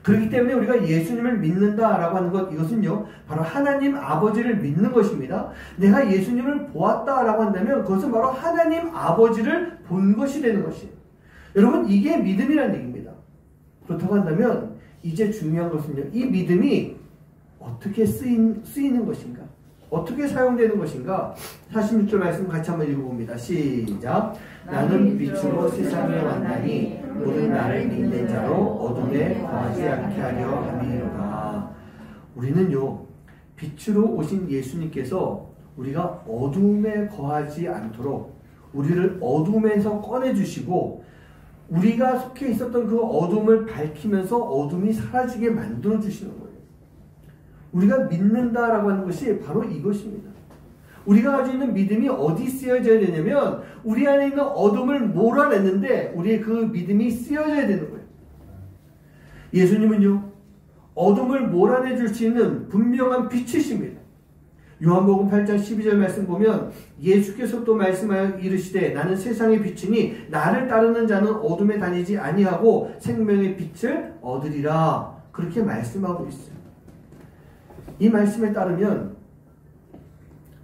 그렇기 때문에 우리가 예수님을 믿는다라고 하는 것, 이것은요, 바로 하나님 아버지를 믿는 것입니다. 내가 예수님을 보았다라고 한다면 그것은 바로 하나님 아버지를 본 것이 되는 것이에요. 여러분, 이게 믿음이라는 얘기입니다. 그렇다고 한다면 이제 중요한 것은요, 이 믿음이 어떻게 쓰이는 것인가? 어떻게 사용되는 것인가? 46절 말씀 같이 한번 읽어봅니다. 시작. 나는 빛으로 세상에 왔나니 모든 나를 믿는 자로 어둠에 거하지 않게 하려 함이로다. 우리는요, 빛으로 오신 예수님께서 우리가 어둠에 거하지 않도록 우리를 어둠에서 꺼내주시고 우리가 속해 있었던 그 어둠을 밝히면서 어둠이 사라지게 만들어주시는 거예요. 우리가 믿는다라고 하는 것이 바로 이것입니다. 우리가 가지고 있는 믿음이 어디 쓰여져야 되냐면 우리 안에 있는 어둠을 몰아냈는데 우리의 그 믿음이 쓰여져야 되는 거예요. 예수님은요, 어둠을 몰아내줄 수 있는 분명한 빛이십니다. 요한복음 8장 12절 말씀 보면 예수께서 또 말씀하여 이르시되 나는 세상의 빛이니 나를 따르는 자는 어둠에 다니지 아니하고 생명의 빛을 얻으리라. 그렇게 말씀하고 있어요. 이 말씀에 따르면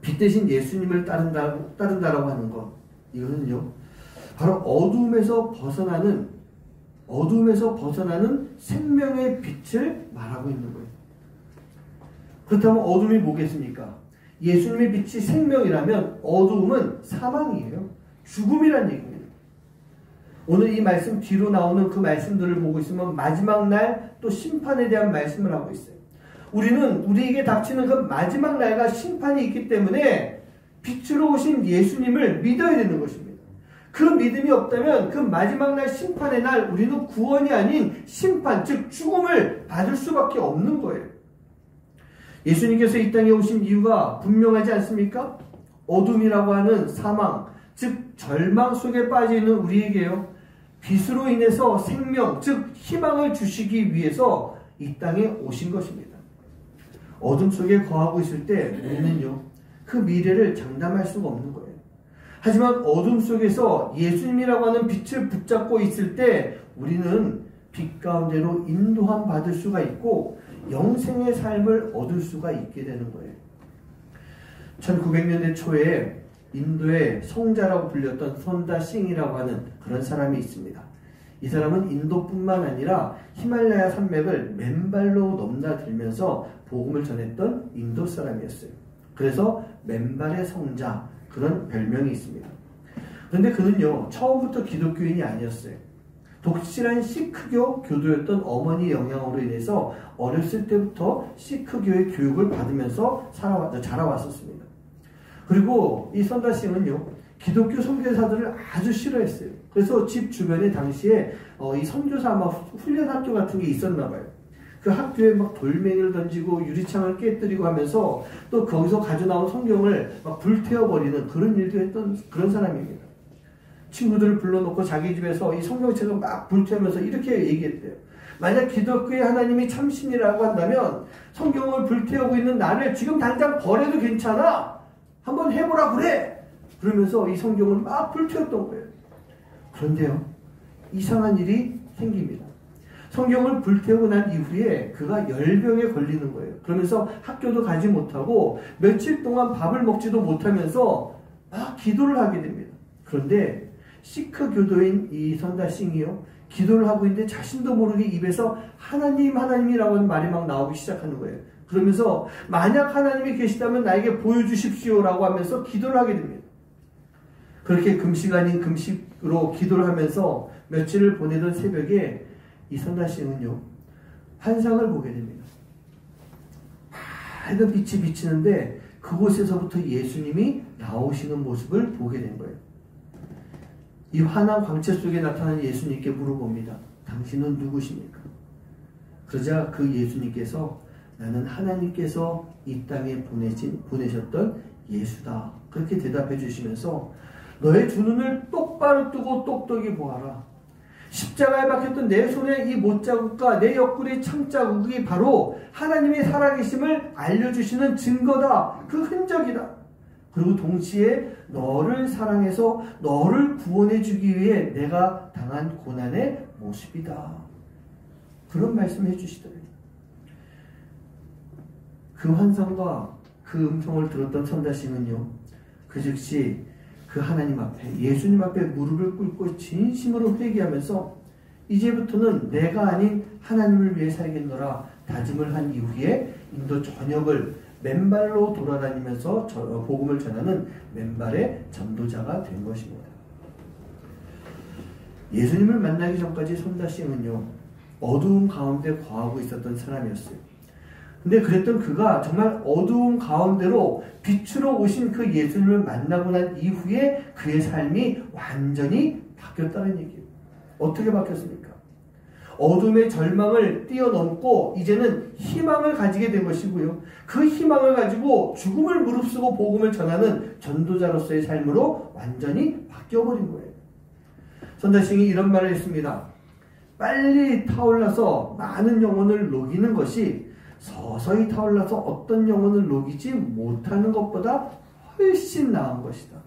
빛 대신 예수님을 따른다라고 하는 것, 이거는요, 바로 어둠에서 벗어나는 생명의 빛을 말하고 있는 거예요. 그렇다면 어둠이 뭐겠습니까? 예수님의 빛이 생명이라면 어두움은 사망이에요. 죽음이란 얘기입니다. 오늘 이 말씀 뒤로 나오는 그 말씀들을 보고 있으면 마지막 날 또 심판에 대한 말씀을 하고 있어요. 우리는 우리에게 닥치는 그 마지막 날과 심판이 있기 때문에 빛으로 오신 예수님을 믿어야 되는 것입니다. 그 믿음이 없다면 그 마지막 날 심판의 날 우리는 구원이 아닌 심판, 즉 죽음을 받을 수밖에 없는 거예요. 예수님께서 이 땅에 오신 이유가 분명하지 않습니까? 어둠이라고 하는 사망, 즉 절망 속에 빠져있는 우리에게요, 빛으로 인해서 생명, 즉 희망을 주시기 위해서 이 땅에 오신 것입니다. 어둠 속에 거하고 있을 때 우리는요, 그 미래를 장담할 수가 없는 거예요. 하지만 어둠 속에서 예수님이라고 하는 빛을 붙잡고 있을 때 우리는 빛 가운데로 인도함 받을 수가 있고 영생의 삶을 얻을 수가 있게 되는 거예요. 1900년대 초에 인도의 성자라고 불렸던 선다 싱이라고 하는 그런 사람이 있습니다. 이 사람은 인도뿐만 아니라 히말라야 산맥을 맨발로 넘나들면서 복음을 전했던 인도 사람이었어요. 그래서 맨발의 성자, 그런 별명이 있습니다. 그런데 그는요, 처음부터 기독교인이 아니었어요. 독실한 시크교 교도였던 어머니 영향으로 인해서 어렸을 때부터 시크교의 교육을 받으면서 자라왔었습니다. 그리고 이 선다싱은요, 기독교 선교사들을 아주 싫어했어요. 그래서 집 주변에 당시에 이 선교사 훈련 학교 같은 게 있었나 봐요. 그 학교에 막 돌멩이를 던지고 유리창을 깨뜨리고 하면서 또 거기서 가져나온 성경을 막 불태워버리는 그런 일도 했던 그런 사람입니다. 친구들을 불러놓고 자기 집에서 이 성경책을 막 불태우면서 이렇게 얘기했대요. 만약 기독교의 하나님이 참신이라고 한다면 성경을 불태우고 있는 나를 지금 당장 버려도 괜찮아. 한번 해보라 그래. 그러면서 이 성경을 막 불태웠던 거예요. 그런데요, 이상한 일이 생깁니다. 성경을 불태우고 난 이후에 그가 열병에 걸리는 거예요. 그러면서 학교도 가지 못하고 며칠 동안 밥을 먹지도 못하면서 막 기도를 하게 됩니다. 그런데 시크 교도인 이 선다싱이요, 기도를 하고 있는데 자신도 모르게 입에서 하나님, 하나님이라고 하는 말이 막 나오기 시작하는 거예요. 그러면서 만약 하나님이 계시다면 나에게 보여주십시오라고 하면서 기도를 하게 됩니다. 그렇게 금식 아닌 금식으로 기도를 하면서 며칠을 보내던 새벽에 이 선다싱은요, 환상을 보게 됩니다. 밝은 빛이 비치는데 그곳에서부터 예수님이 나오시는 모습을 보게 된 거예요. 이 환한 광채 속에 나타난 예수님께 물어봅니다. 당신은 누구십니까? 그러자 그 예수님께서 나는 하나님께서 이 땅에 보내셨던 예수다. 그렇게 대답해 주시면서 너의 두 눈을 똑바로 뜨고 똑똑히 보아라. 십자가에 박혔던 내 손의 이 못자국과 내 옆구리 창자국이 바로 하나님의 살아계심을 알려주시는 증거다. 그 흔적이다. 그리고 동시에 너를 사랑해서 너를 구원해 주기 위해 내가 당한 고난의 모습이다. 그런 말씀을 해주시더래요. 그 환상과 그 음성을 들었던 선다싱은요, 그 즉시 그 하나님 앞에, 예수님 앞에 무릎을 꿇고 진심으로 회개하면서 이제부터는 내가 아닌 하나님을 위해 살겠노라 다짐을 한 이후에 인도 전역을 맨발로 돌아다니면서 복음을 전하는 맨발의 전도자가 된 것입니다. 예수님을 만나기 전까지 선다싱은요, 어두운 가운데 거하고 있었던 사람이었어요. 근데 그랬던 그가 정말 어두운 가운데로 빛으로 오신 그 예수님을 만나고 난 이후에 그의 삶이 완전히 바뀌었다는 얘기예요. 어떻게 바뀌었습니까? 어둠의 절망을 뛰어넘고 이제는 희망을 가지게 된 것이고요. 그 희망을 가지고 죽음을 무릅쓰고 복음을 전하는 전도자로서의 삶으로 완전히 바뀌어버린 거예요. 선다싱이 이런 말을 했습니다. 빨리 타올라서 많은 영혼을 녹이는 것이 서서히 타올라서 어떤 영혼을 녹이지 못하는 것보다 훨씬 나은 것이다.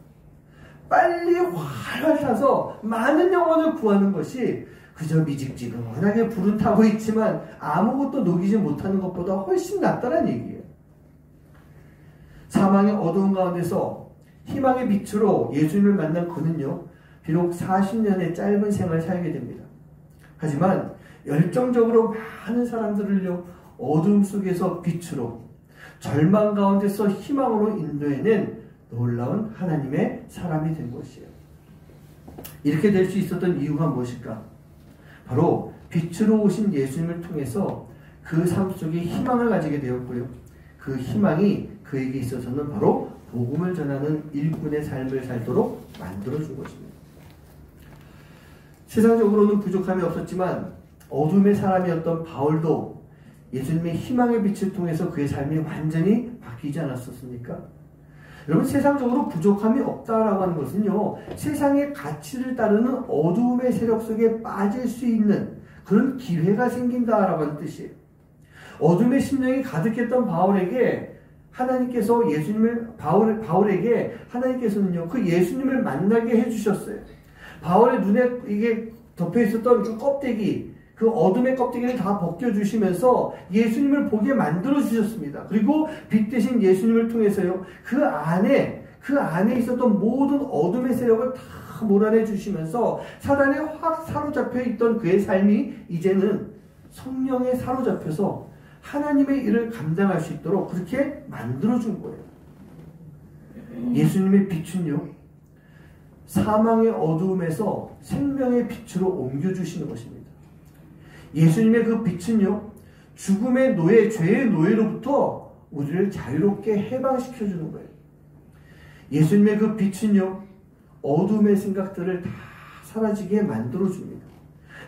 빨리 활활 타서 많은 영혼을 구하는 것이 그저 미직지근하게 불은 타고 있지만 아무것도 녹이지 못하는 것보다 훨씬 낫다는 얘기예요. 사망의 어두운 가운데서 희망의 빛으로 예수님을 만난 그는요, 비록 40년의 짧은 생을 살게 됩니다. 하지만 열정적으로 많은 사람들을요, 어둠 속에서 빛으로, 절망 가운데서 희망으로 인도해낸 놀라운 하나님의 사람이 된 것이에요. 이렇게 될 수 있었던 이유가 무엇일까? 바로 빛으로 오신 예수님을 통해서 그 삶 속에 희망을 가지게 되었고요. 그 희망이 그에게 있어서는 바로 복음을 전하는 일꾼의 삶을 살도록 만들어준 것입니다. 세상적으로는 부족함이 없었지만 어둠의 사람이었던 바울도 예수님의 희망의 빛을 통해서 그의 삶이 완전히 바뀌지 않았었습니까? 여러분, 세상적으로 부족함이 없다라고 하는 것은요, 세상의 가치를 따르는 어두움의 세력 속에 빠질 수 있는 그런 기회가 생긴다라고 하는 뜻이에요. 어둠의 심령이 가득했던 바울에게 하나님께서 바울에게 하나님께서는요, 그 예수님을 만나게 해주셨어요. 바울의 눈에 이게 덮여 있었던 그 껍데기, 그 어둠의 껍데기를 다 벗겨주시면서 예수님을 보게 만들어주셨습니다. 그리고 빛 대신 예수님을 통해서요, 그 안에 있었던 모든 어둠의 세력을 다 몰아내 주시면서 사단에 확 사로잡혀 있던 그의 삶이 이제는 성령에 사로잡혀서 하나님의 일을 감당할 수 있도록 그렇게 만들어준 거예요. 예수님의 빛은요, 사망의 어두움에서 생명의 빛으로 옮겨주시는 것입니다. 예수님의 그 빛은요, 죽음의 노예, 죄의 노예로부터 우리를 자유롭게 해방시켜주는 거예요. 예수님의 그 빛은요, 어둠의 생각들을 다 사라지게 만들어줍니다.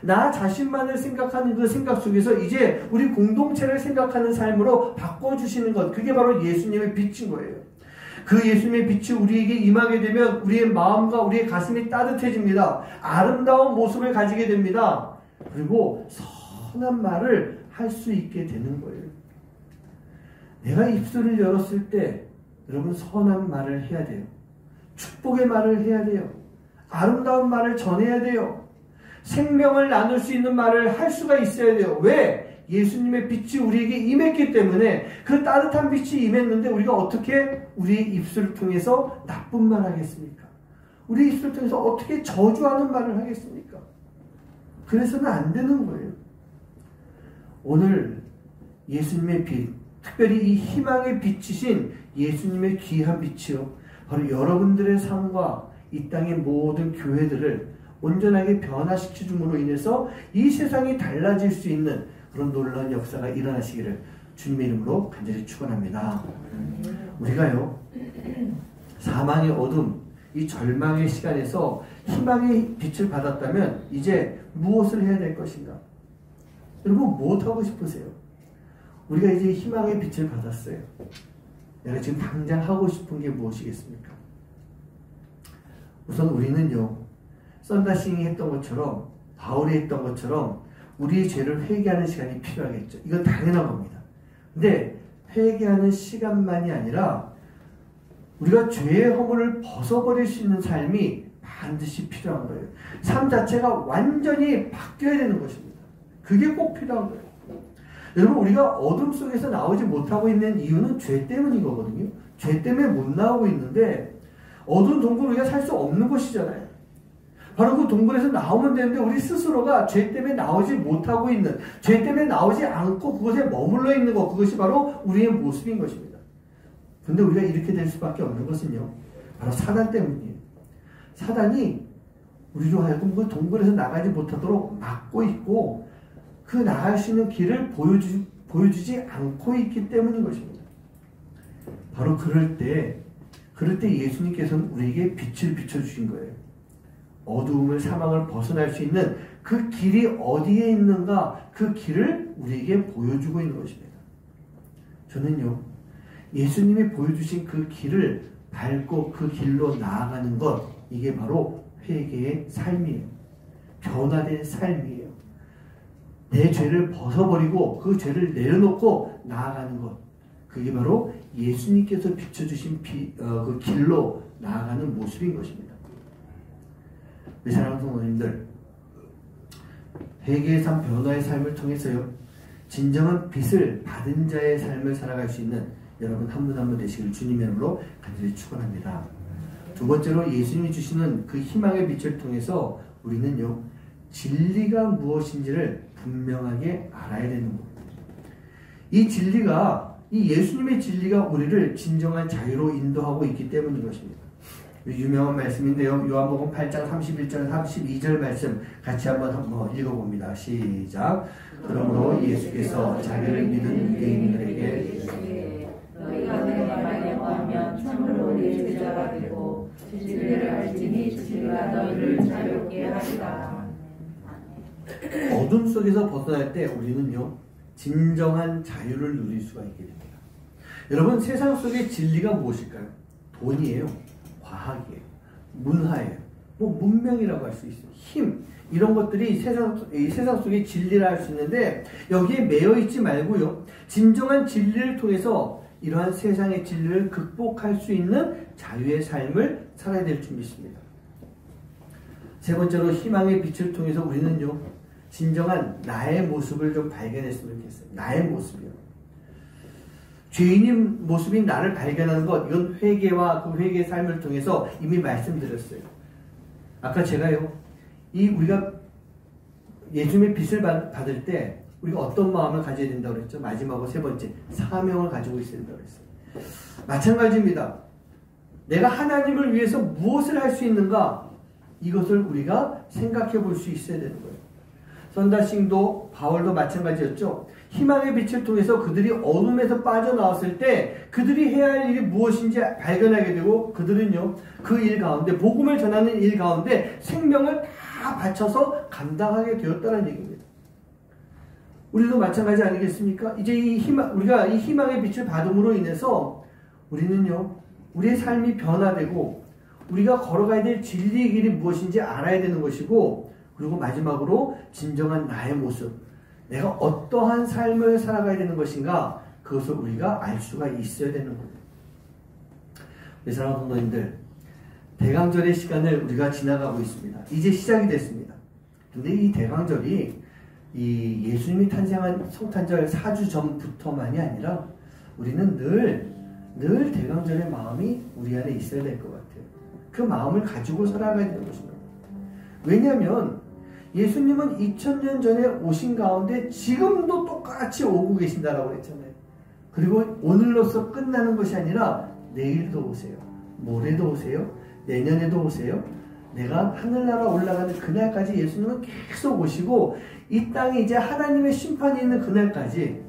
나 자신만을 생각하는 그 생각 속에서 이제 우리 공동체를 생각하는 삶으로 바꿔주시는 것, 그게 바로 예수님의 빛인 거예요. 그 예수님의 빛이 우리에게 임하게 되면 우리의 마음과 우리의 가슴이 따뜻해집니다. 아름다운 모습을 가지게 됩니다. 그리고 선한 말을 할 수 있게 되는 거예요. 내가 입술을 열었을 때 여러분, 선한 말을 해야 돼요. 축복의 말을 해야 돼요. 아름다운 말을 전해야 돼요. 생명을 나눌 수 있는 말을 할 수가 있어야 돼요. 왜? 예수님의 빛이 우리에게 임했기 때문에. 그 따뜻한 빛이 임했는데 우리가 어떻게 우리의 입술을 통해서 나쁜 말 하겠습니까? 우리 입술을 통해서 어떻게 저주하는 말을 하겠습니까? 그래서는 안 되는 거예요. 오늘 예수님의 빛, 특별히 이 희망의 빛이신 예수님의 귀한 빛이요, 바로 여러분들의 삶과 이 땅의 모든 교회들을 온전하게 변화시켜줌으로 인해서 이 세상이 달라질 수 있는 그런 놀라운 역사가 일어나시기를 주님의 이름으로 간절히 축원합니다. 우리가요, 사망의 어둠, 이 절망의 시간에서 희망의 빛을 받았다면 이제 무엇을 해야 될 것인가? 여러분, 무엇하고 싶으세요? 우리가 이제 희망의 빛을 받았어요. 내가 지금 당장 하고 싶은 게 무엇이겠습니까? 우선 우리는요, 썬다싱이 했던 것처럼, 바울이 했던 것처럼 우리의 죄를 회개하는 시간이 필요하겠죠. 이건 당연한 겁니다. 근데 회개하는 시간만이 아니라 우리가 죄의 허물을 벗어버릴 수 있는 삶이 반드시 필요한 거예요. 삶 자체가 완전히 바뀌어야 되는 것입니다. 그게 꼭 필요한 거예요. 여러분, 우리가 어둠 속에서 나오지 못하고 있는 이유는 죄 때문인 거거든요. 죄 때문에 못 나오고 있는데 어두운 동굴 우리가 살 수 없는 것이잖아요. 바로 그 동굴에서 나오면 되는데 우리 스스로가 죄 때문에 나오지 못하고 있는, 죄 때문에 나오지 않고 그곳에 머물러 있는 것, 그것이 바로 우리의 모습인 것입니다. 근데 우리가 이렇게 될 수밖에 없는 것은요, 바로 사단 때문이에요. 사단이 우리로 하여금 그 동굴에서 나가지 못하도록 막고 있고 그 나갈 수 있는 길을 보여주지 않고 있기 때문인 것입니다. 바로 그럴 때 예수님께서는 우리에게 빛을 비춰주신 거예요. 어두움을, 사망을 벗어날 수 있는 그 길이 어디에 있는가, 그 길을 우리에게 보여주고 있는 것입니다. 저는요, 예수님이 보여주신 그 길을 밟고 그 길로 나아가는 것, 이게 바로 회개의 삶이에요. 변화된 삶이에요. 내 죄를 벗어버리고 그 죄를 내려놓고 나아가는 것, 그게 바로 예수님께서 비춰주신 그 길로 나아가는 모습인 것입니다. 우리 사랑하는 성도님들, 회개의 삶, 변화의 삶을 통해서요, 진정한 빛을 받은 자의 삶을 살아갈 수 있는 여러분 한 분 한 분 되시길 주님의 이름으로 간절히 축원합니다. 두 번째로 예수님이 주시는 그 희망의 빛을 통해서 우리는요, 진리가 무엇인지를 분명하게 알아야 되는 겁니다. 이 진리가, 이 예수님의 진리가 우리를 진정한 자유로 인도하고 있기 때문인 것입니다. 유명한 말씀인데요, 요한복음 8장 31절 32절 말씀 같이 한번 읽어봅니다. 시작. 그러므로 예수께서 자기를 믿는 유대인들에게 너희가 내 말에 거하면 참으로 진리를 알지니 진리가 너희를 자유롭게 하리라. 어둠 속에서 벗어날 때 우리는요, 진정한 자유를 누릴 수가 있게 됩니다. 여러분, 세상 속의 진리가 무엇일까요? 돈이에요, 과학이에요, 문화예요, 문명이라고 할 수 있어요, 힘, 이런 것들이 이 세상 속의 진리라 할 수 있는데, 여기에 매여 있지 말고요, 진정한 진리를 통해서 이러한 세상의 진리를 극복할 수 있는 자유의 삶을 살아야 될 줄 믿습니다. 세 번째로, 희망의 빛을 통해서 우리는요, 진정한 나의 모습을 좀 발견했으면 좋겠어요. 나의 모습이요. 죄인인 모습인 나를 발견하는 것, 이건 회개와 그 회개의 삶을 통해서 이미 말씀드렸어요. 아까 제가요, 우리가 예수님의 빛을 받을 때 우리가 어떤 마음을 가져야 된다고 그랬죠? 마지막으로 세 번째, 사명을 가지고 있어야 된다고 그랬어요. 마찬가지입니다. 내가 하나님을 위해서 무엇을 할 수 있는가? 이것을 우리가 생각해 볼 수 있어야 되는 거예요. 선다싱도 바울도 마찬가지였죠. 희망의 빛을 통해서 그들이 어둠에서 빠져나왔을 때 그들이 해야 할 일이 무엇인지 발견하게 되고, 그들은요, 그 일 가운데, 복음을 전하는 일 가운데 생명을 다 바쳐서 감당하게 되었다는 얘기입니다. 우리도 마찬가지 아니겠습니까? 이제 우리가 이 희망의 빛을 받음으로 인해서 우리는요, 우리의 삶이 변화되고 우리가 걸어가야 될 진리의 길이 무엇인지 알아야 되는 것이고, 그리고 마지막으로 진정한 나의 모습, 내가 어떠한 삶을 살아가야 되는 것인가, 그것을 우리가 알 수가 있어야 되는 겁니다. 사랑하는 성도님들, 대강절의 시간을 우리가 지나가고 있습니다. 이제 시작이 됐습니다. 근데 이 대강절이 이 예수님이 탄생한 성탄절 4주 전부터만이 아니라 우리는 늘 대강절의 마음이 우리 안에 있어야 될 것 같아요. 그 마음을 가지고 살아가야 되는 것입니다. 왜냐하면 예수님은 2000년 전에 오신 가운데 지금도 똑같이 오고 계신다라고 그랬잖아요. 그리고 오늘로서 끝나는 것이 아니라 내일도 오세요. 모레도 오세요. 내년에도 오세요. 내가 하늘나라 올라가는 그날까지 예수님은 계속 오시고, 이 땅에 이제 하나님의 심판이 있는 그날까지,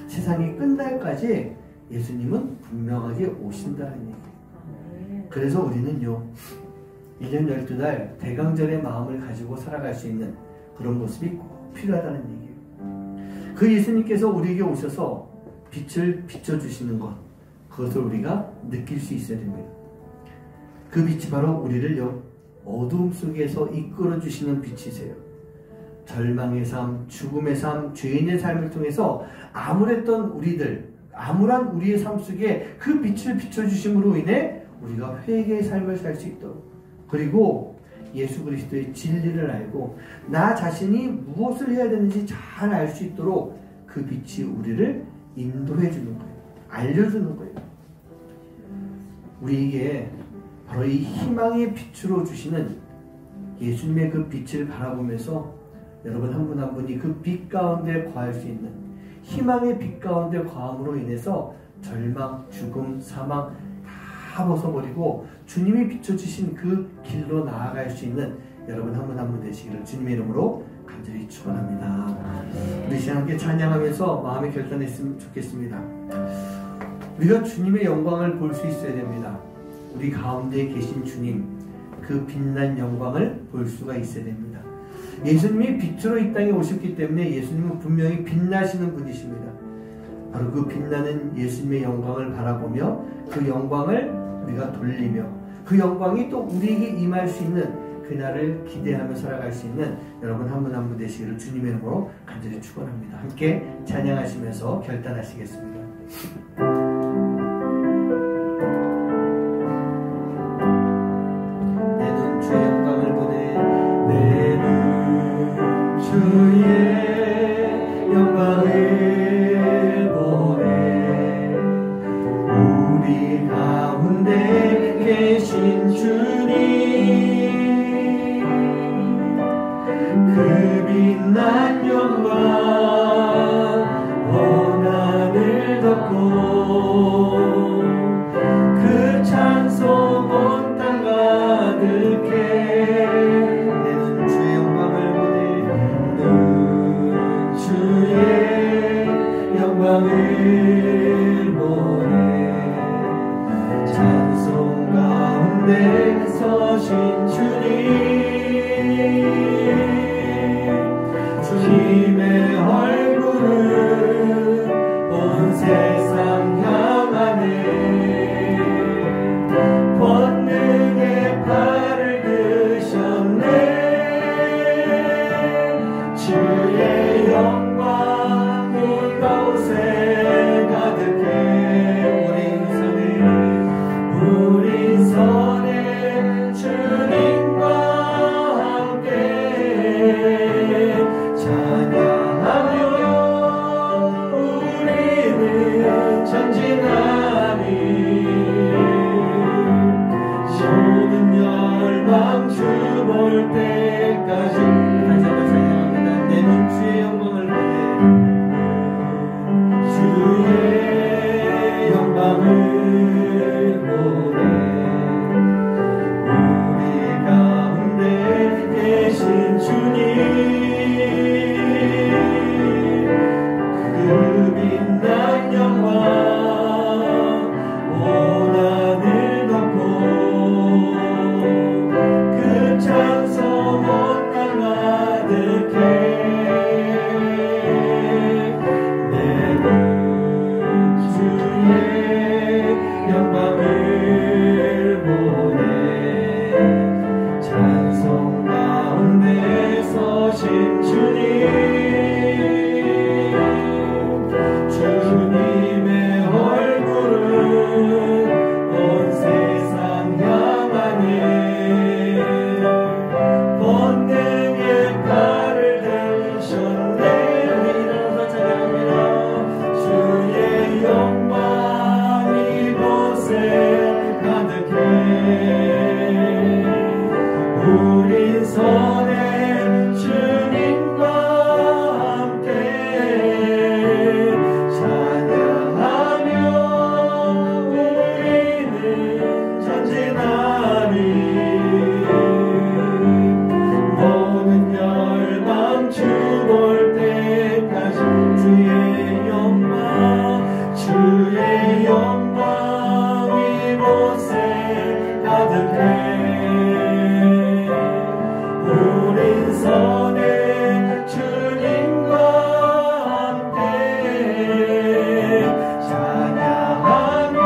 세상이 끝날까지 예수님은 분명하게 오신다는 얘기예요. 그래서 우리는요, 1년 12달 대강절의 마음을 가지고 살아갈 수 있는 그런 모습이 꼭 필요하다는 얘기예요. 그 예수님께서 우리에게 오셔서 빛을 비춰주시는 것, 그것을 우리가 느낄 수 있어야 됩니다. 그 빛이 바로 우리를요, 어두움 속에서 이끌어주시는 빛이세요. 절망의 삶, 죽음의 삶, 죄인의 삶을 통해서 암울했던 암울한 우리의 삶 속에 그 빛을 비춰주심으로 인해 우리가 회개의 삶을 살 수 있도록, 그리고 예수 그리스도의 진리를 알고 나 자신이 무엇을 해야 되는지 잘 알 수 있도록 그 빛이 우리를 인도해 주는 거예요. 알려주는 거예요. 우리에게 바로 이 희망의 빛으로 주시는 예수님의 그 빛을 바라보면서 여러분 한 분 한 분이 그 빛 가운데 거할 수 있는, 희망의 빛 가운데 거함으로 인해서 절망, 죽음, 사망 다 벗어버리고 주님이 비춰주신 그 길로 나아갈 수 있는 여러분 한 분 한 분 되시기를 주님의 이름으로 간절히 축원합니다. 우리 시간 함께 찬양하면서 마음의 결단했으면 좋겠습니다. 우리가 주님의 영광을 볼 수 있어야 됩니다. 우리 가운데 계신 주님, 그 빛난 영광을 볼 수가 있어야 됩니다. 예수님이 빛으로 이 땅에 오셨기 때문에 예수님은 분명히 빛나시는 분이십니다. 바로 그 빛나는 예수님의 영광을 바라보며 그 영광을 우리가 돌리며 그 영광이 또 우리에게 임할 수 있는 그날을 기대하며 살아갈 수 있는 여러분 한 분 한 분 되시기를 주님의 이름으로 간절히 축원합니다. 함께 찬양하시면서 결단하시겠습니다. 주의 영광을 보내 우리 가운데 계신 주님 그 빛난 영광 온 하늘 덮고 그 찬송 온 땅 가득해 영광을 보내 찬송 가운데 서신 주님의 얼굴을 온 세상 향하네. 권능의 팔을 드셨네. 주의 영광 이곳에 가득해. 우린 선에 주님과 함께 찬양하며 우리는 전진하니. 모든 열방 주 볼 때까지. 다시 한번 찬양합니다. 내 눈 주의 영광을 보네. 주의 영광을 보네. 우리 가운데 계신 주님, 그 빛난 영광 온 하늘 덮고 그 찬송 온 땅 가득해. 내 눈 주의 영광을 보네. 찬송 가운데 서신 주님의 얼굴은 온 세상 향하네. 권능의 팔을 드셨네. 우리 일어나서 찬양합니다. 주의 영광 이곳에 가득해. 우린 선에 주님과 함께 찬양하며 우리는 전진하리. 모든 열방 주 볼 때까지. 주의 영광 이곳에 가득해. 우린 선에 주님과 함께 찬양하며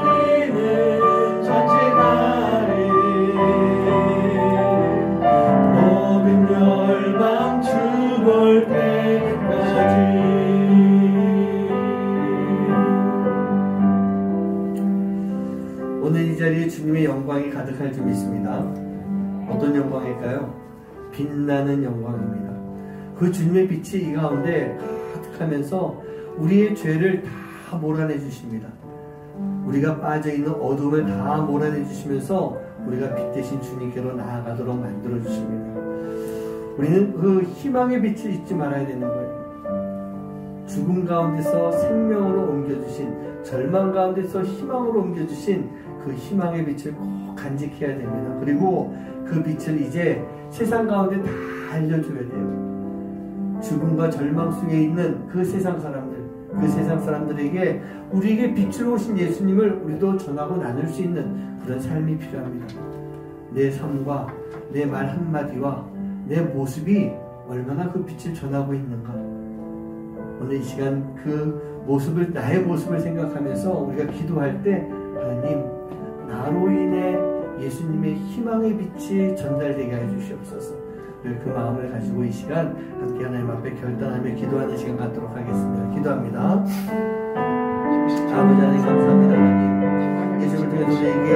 우리는 전진하리. 모든 열방 주 볼 때까지. 오늘 이 자리에 주님의 영광이 가득할 줄 믿습니다. 어떤 영광일까요? 빛나는 영광입니다. 그 주님의 빛이 이 가운데 가득하면서 우리의 죄를 다 몰아내 주십니다. 우리가 빠져있는 어둠을 다 몰아내 주시면서 우리가 빛 대신 주님께로 나아가도록 만들어 주십니다. 우리는 그 희망의 빛을 잊지 말아야 되는 거예요. 죽음 가운데서 생명으로 옮겨주신, 절망 가운데서 희망으로 옮겨주신 그 희망의 빛을 꼭 간직해야 됩니다. 그리고 그 빛을 이제 세상 가운데 다 알려줘야 돼요. 죽음과 절망 속에 있는 그 세상 사람들에게 우리에게 빛으로 오신 예수님을 우리도 전하고 나눌 수 있는 그런 삶이 필요합니다. 내 삶과 내 말 한마디와 내 모습이 얼마나 그 빛을 전하고 있는가. 오늘 이 시간 그 모습을, 나의 모습을 생각하면서 우리가 기도할 때 하나님, 나로 인해 예수님의 희망의 빛이 전달되게 해 주시옵소서. 그 마음을 가지고 이 시간 함께 하나님 앞에 결단하며 기도하는 시간 갖도록 하겠습니다. 기도합니다. 아버지 하나님 감사합니다. 하나님, 예수를 통해 우리에게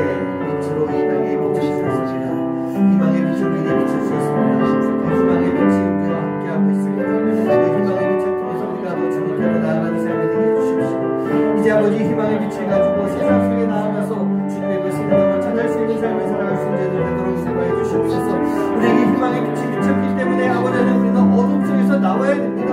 빛으로 이 땅에 비춰주셨습니다. 희망의 빛을 우리에게 비춰주셨습니다. 그 희망의 빛이 우리와 함께하고 있습니다. 그 희망의 빛을 통해서 우리가 더 주님께로 나아가는 삶이 되게 해주십시오. 이제 아버지 희망의 빛을 가지고 세상 속에 나아가서 주님의 그 생명을 찾을 수 있는 삶을 살아갈 수 있는 되도록 인도하여 주시옵소서. 우리에게 희망의 빛이 비쳤기 때문에 아버지 하나님, 우리는 어둠 속에서 나와야 됩니다.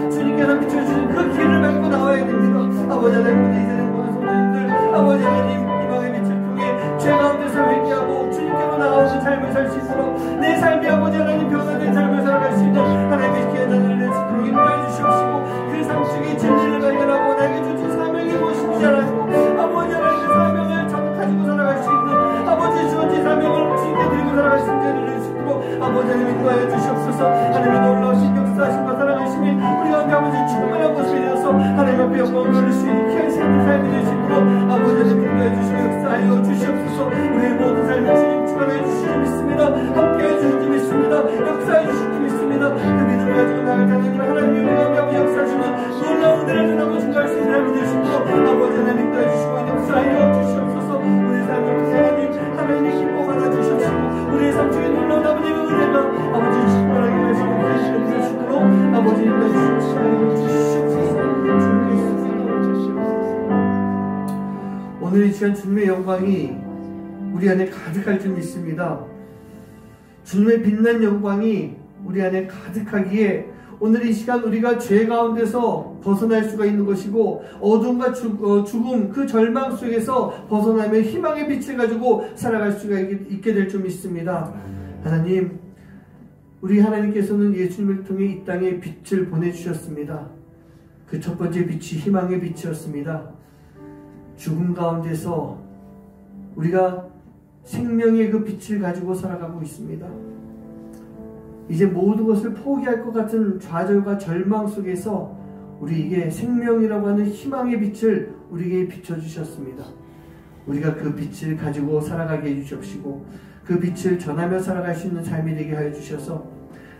주님께서 비춰주신 그 길을 밟고 나와야 됩니다. 아버지 하나님, 우리 이제는 모든 성도님들 아버지 하나님 희망의 빛을 통해 죄 가운데서 회개하고 주님께로 나아오는 삶을 살 수 있도록 내 삶이 아버지 하나님 변화된 삶을 살아갈 수 있는 하나님의 귀한 자들을 낼 수 있도록 인도해 주시옵시고, 그 삶 속에 진리를 발견하고 나에게 주신 사명이 무엇인지 알고 아버지 하나님의 사명을 가지고 살아갈 수 있는 아버지 주 인도하여 주시옵소서. 우리의 모든 삶을 주님 주관해 주실 줄 믿습니다. 함께해 주실 줄 믿습니다. 역사해 주실 줄 믿습니다. 그 믿음을 가지고 나갈 하나님, 하나님이 우리 가운데 아버지 역사하시는 놀라운 은혜를 전하고 증거할 수 있는 삶이 되시고 아버지 하나님 인도해 주시고 역사하여 주시옵소서. 우리의 삶을 통해 하나님이 기뻐 받아 주시옵시고 우리의 삶 중에 놀라운 아버지의 은혜가 아버지 충만하게 하시고 되실 수 있도록 아버지 인도해 주시옵소서. 오늘 이 시간 주님의 영광이 우리 안에 가득할 줄 믿습니다. 주님의 빛난 영광이 우리 안에 가득하기에 오늘 이 시간 우리가 죄 가운데서 벗어날 수가 있는 것이고 어둠과 죽음 그 절망 속에서 벗어나며 희망의 빛을 가지고 살아갈 수가 있게 될 줄 믿습니다. 하나님, 우리 하나님께서는 예수님을 통해 이 땅에 빛을 보내주셨습니다. 그 첫 번째 빛이 희망의 빛이었습니다. 죽음 가운데서 우리가 생명의 그 빛을 가지고 살아가고 있습니다. 이제 모든 것을 포기할 것 같은 좌절과 절망 속에서 우리에게 생명이라고 하는 희망의 빛을 우리에게 비춰주셨습니다. 우리가 그 빛을 가지고 살아가게 해주시옵시고 그 빛을 전하며 살아갈 수 있는 삶이 되게 하여 주셔서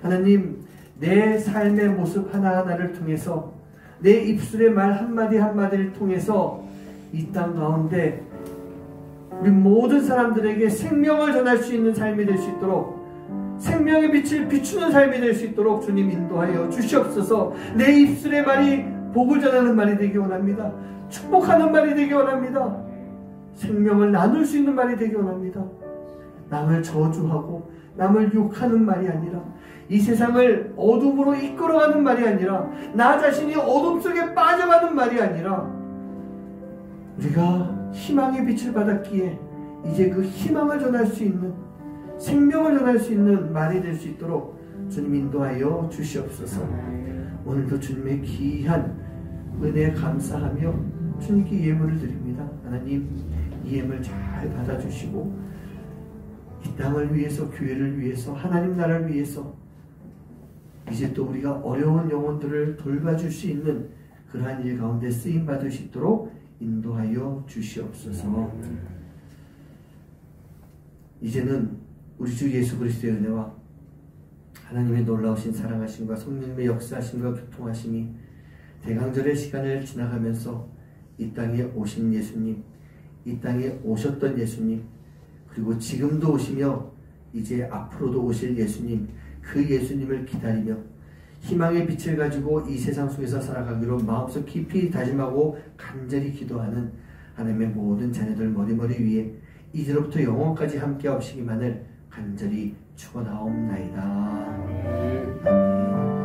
하나님, 내 삶의 모습 하나하나를 통해서 내 입술의 말 한마디 한마디를 통해서 이 땅 가운데 우리 모든 사람들에게 생명을 전할 수 있는 삶이 될 수 있도록 생명의 빛을 비추는 삶이 될 수 있도록 주님 인도하여 주시옵소서. 내 입술의 말이 복을 전하는 말이 되기 원합니다. 축복하는 말이 되기 원합니다. 생명을 나눌 수 있는 말이 되기 원합니다. 남을 저주하고 남을 욕하는 말이 아니라 이 세상을 어둠으로 이끌어가는 말이 아니라 나 자신이 어둠 속에 빠져가는 말이 아니라 우리가 희망의 빛을 받았기에 이제 그 희망을 전할 수 있는 생명을 전할 수 있는 말이 될 수 있도록 주님 인도하여 주시옵소서. 오늘도 주님의 귀한 은혜에 감사하며 주님께 예물을 드립니다. 하나님, 이 예물 잘 받아주시고 이 땅을 위해서, 교회를 위해서, 하나님 나라를 위해서 이제 또 우리가 어려운 영혼들을 돌봐줄 수 있는 그러한 일 가운데 쓰임받을 수 있도록 인도하여 주시옵소서. 이제는 우리 주 예수 그리스도의 은혜와 하나님의 놀라우신 사랑하심과 성령님의 역사하심과 교통하심이 대강절의 시간을 지나가면서 이 땅에 오신 예수님, 이 땅에 오셨던 예수님, 그리고 지금도 오시며 이제 앞으로도 오실 예수님, 그 예수님을 기다리며 희망의 빛을 가지고 이 세상 속에서 살아가기로 마음속 깊이 다짐하고 간절히 기도하는 하나님의 모든 자녀들 머리머리 위에 이제로부터 영원까지 함께 하시기만을 간절히 축원하옵나이다. 아멘.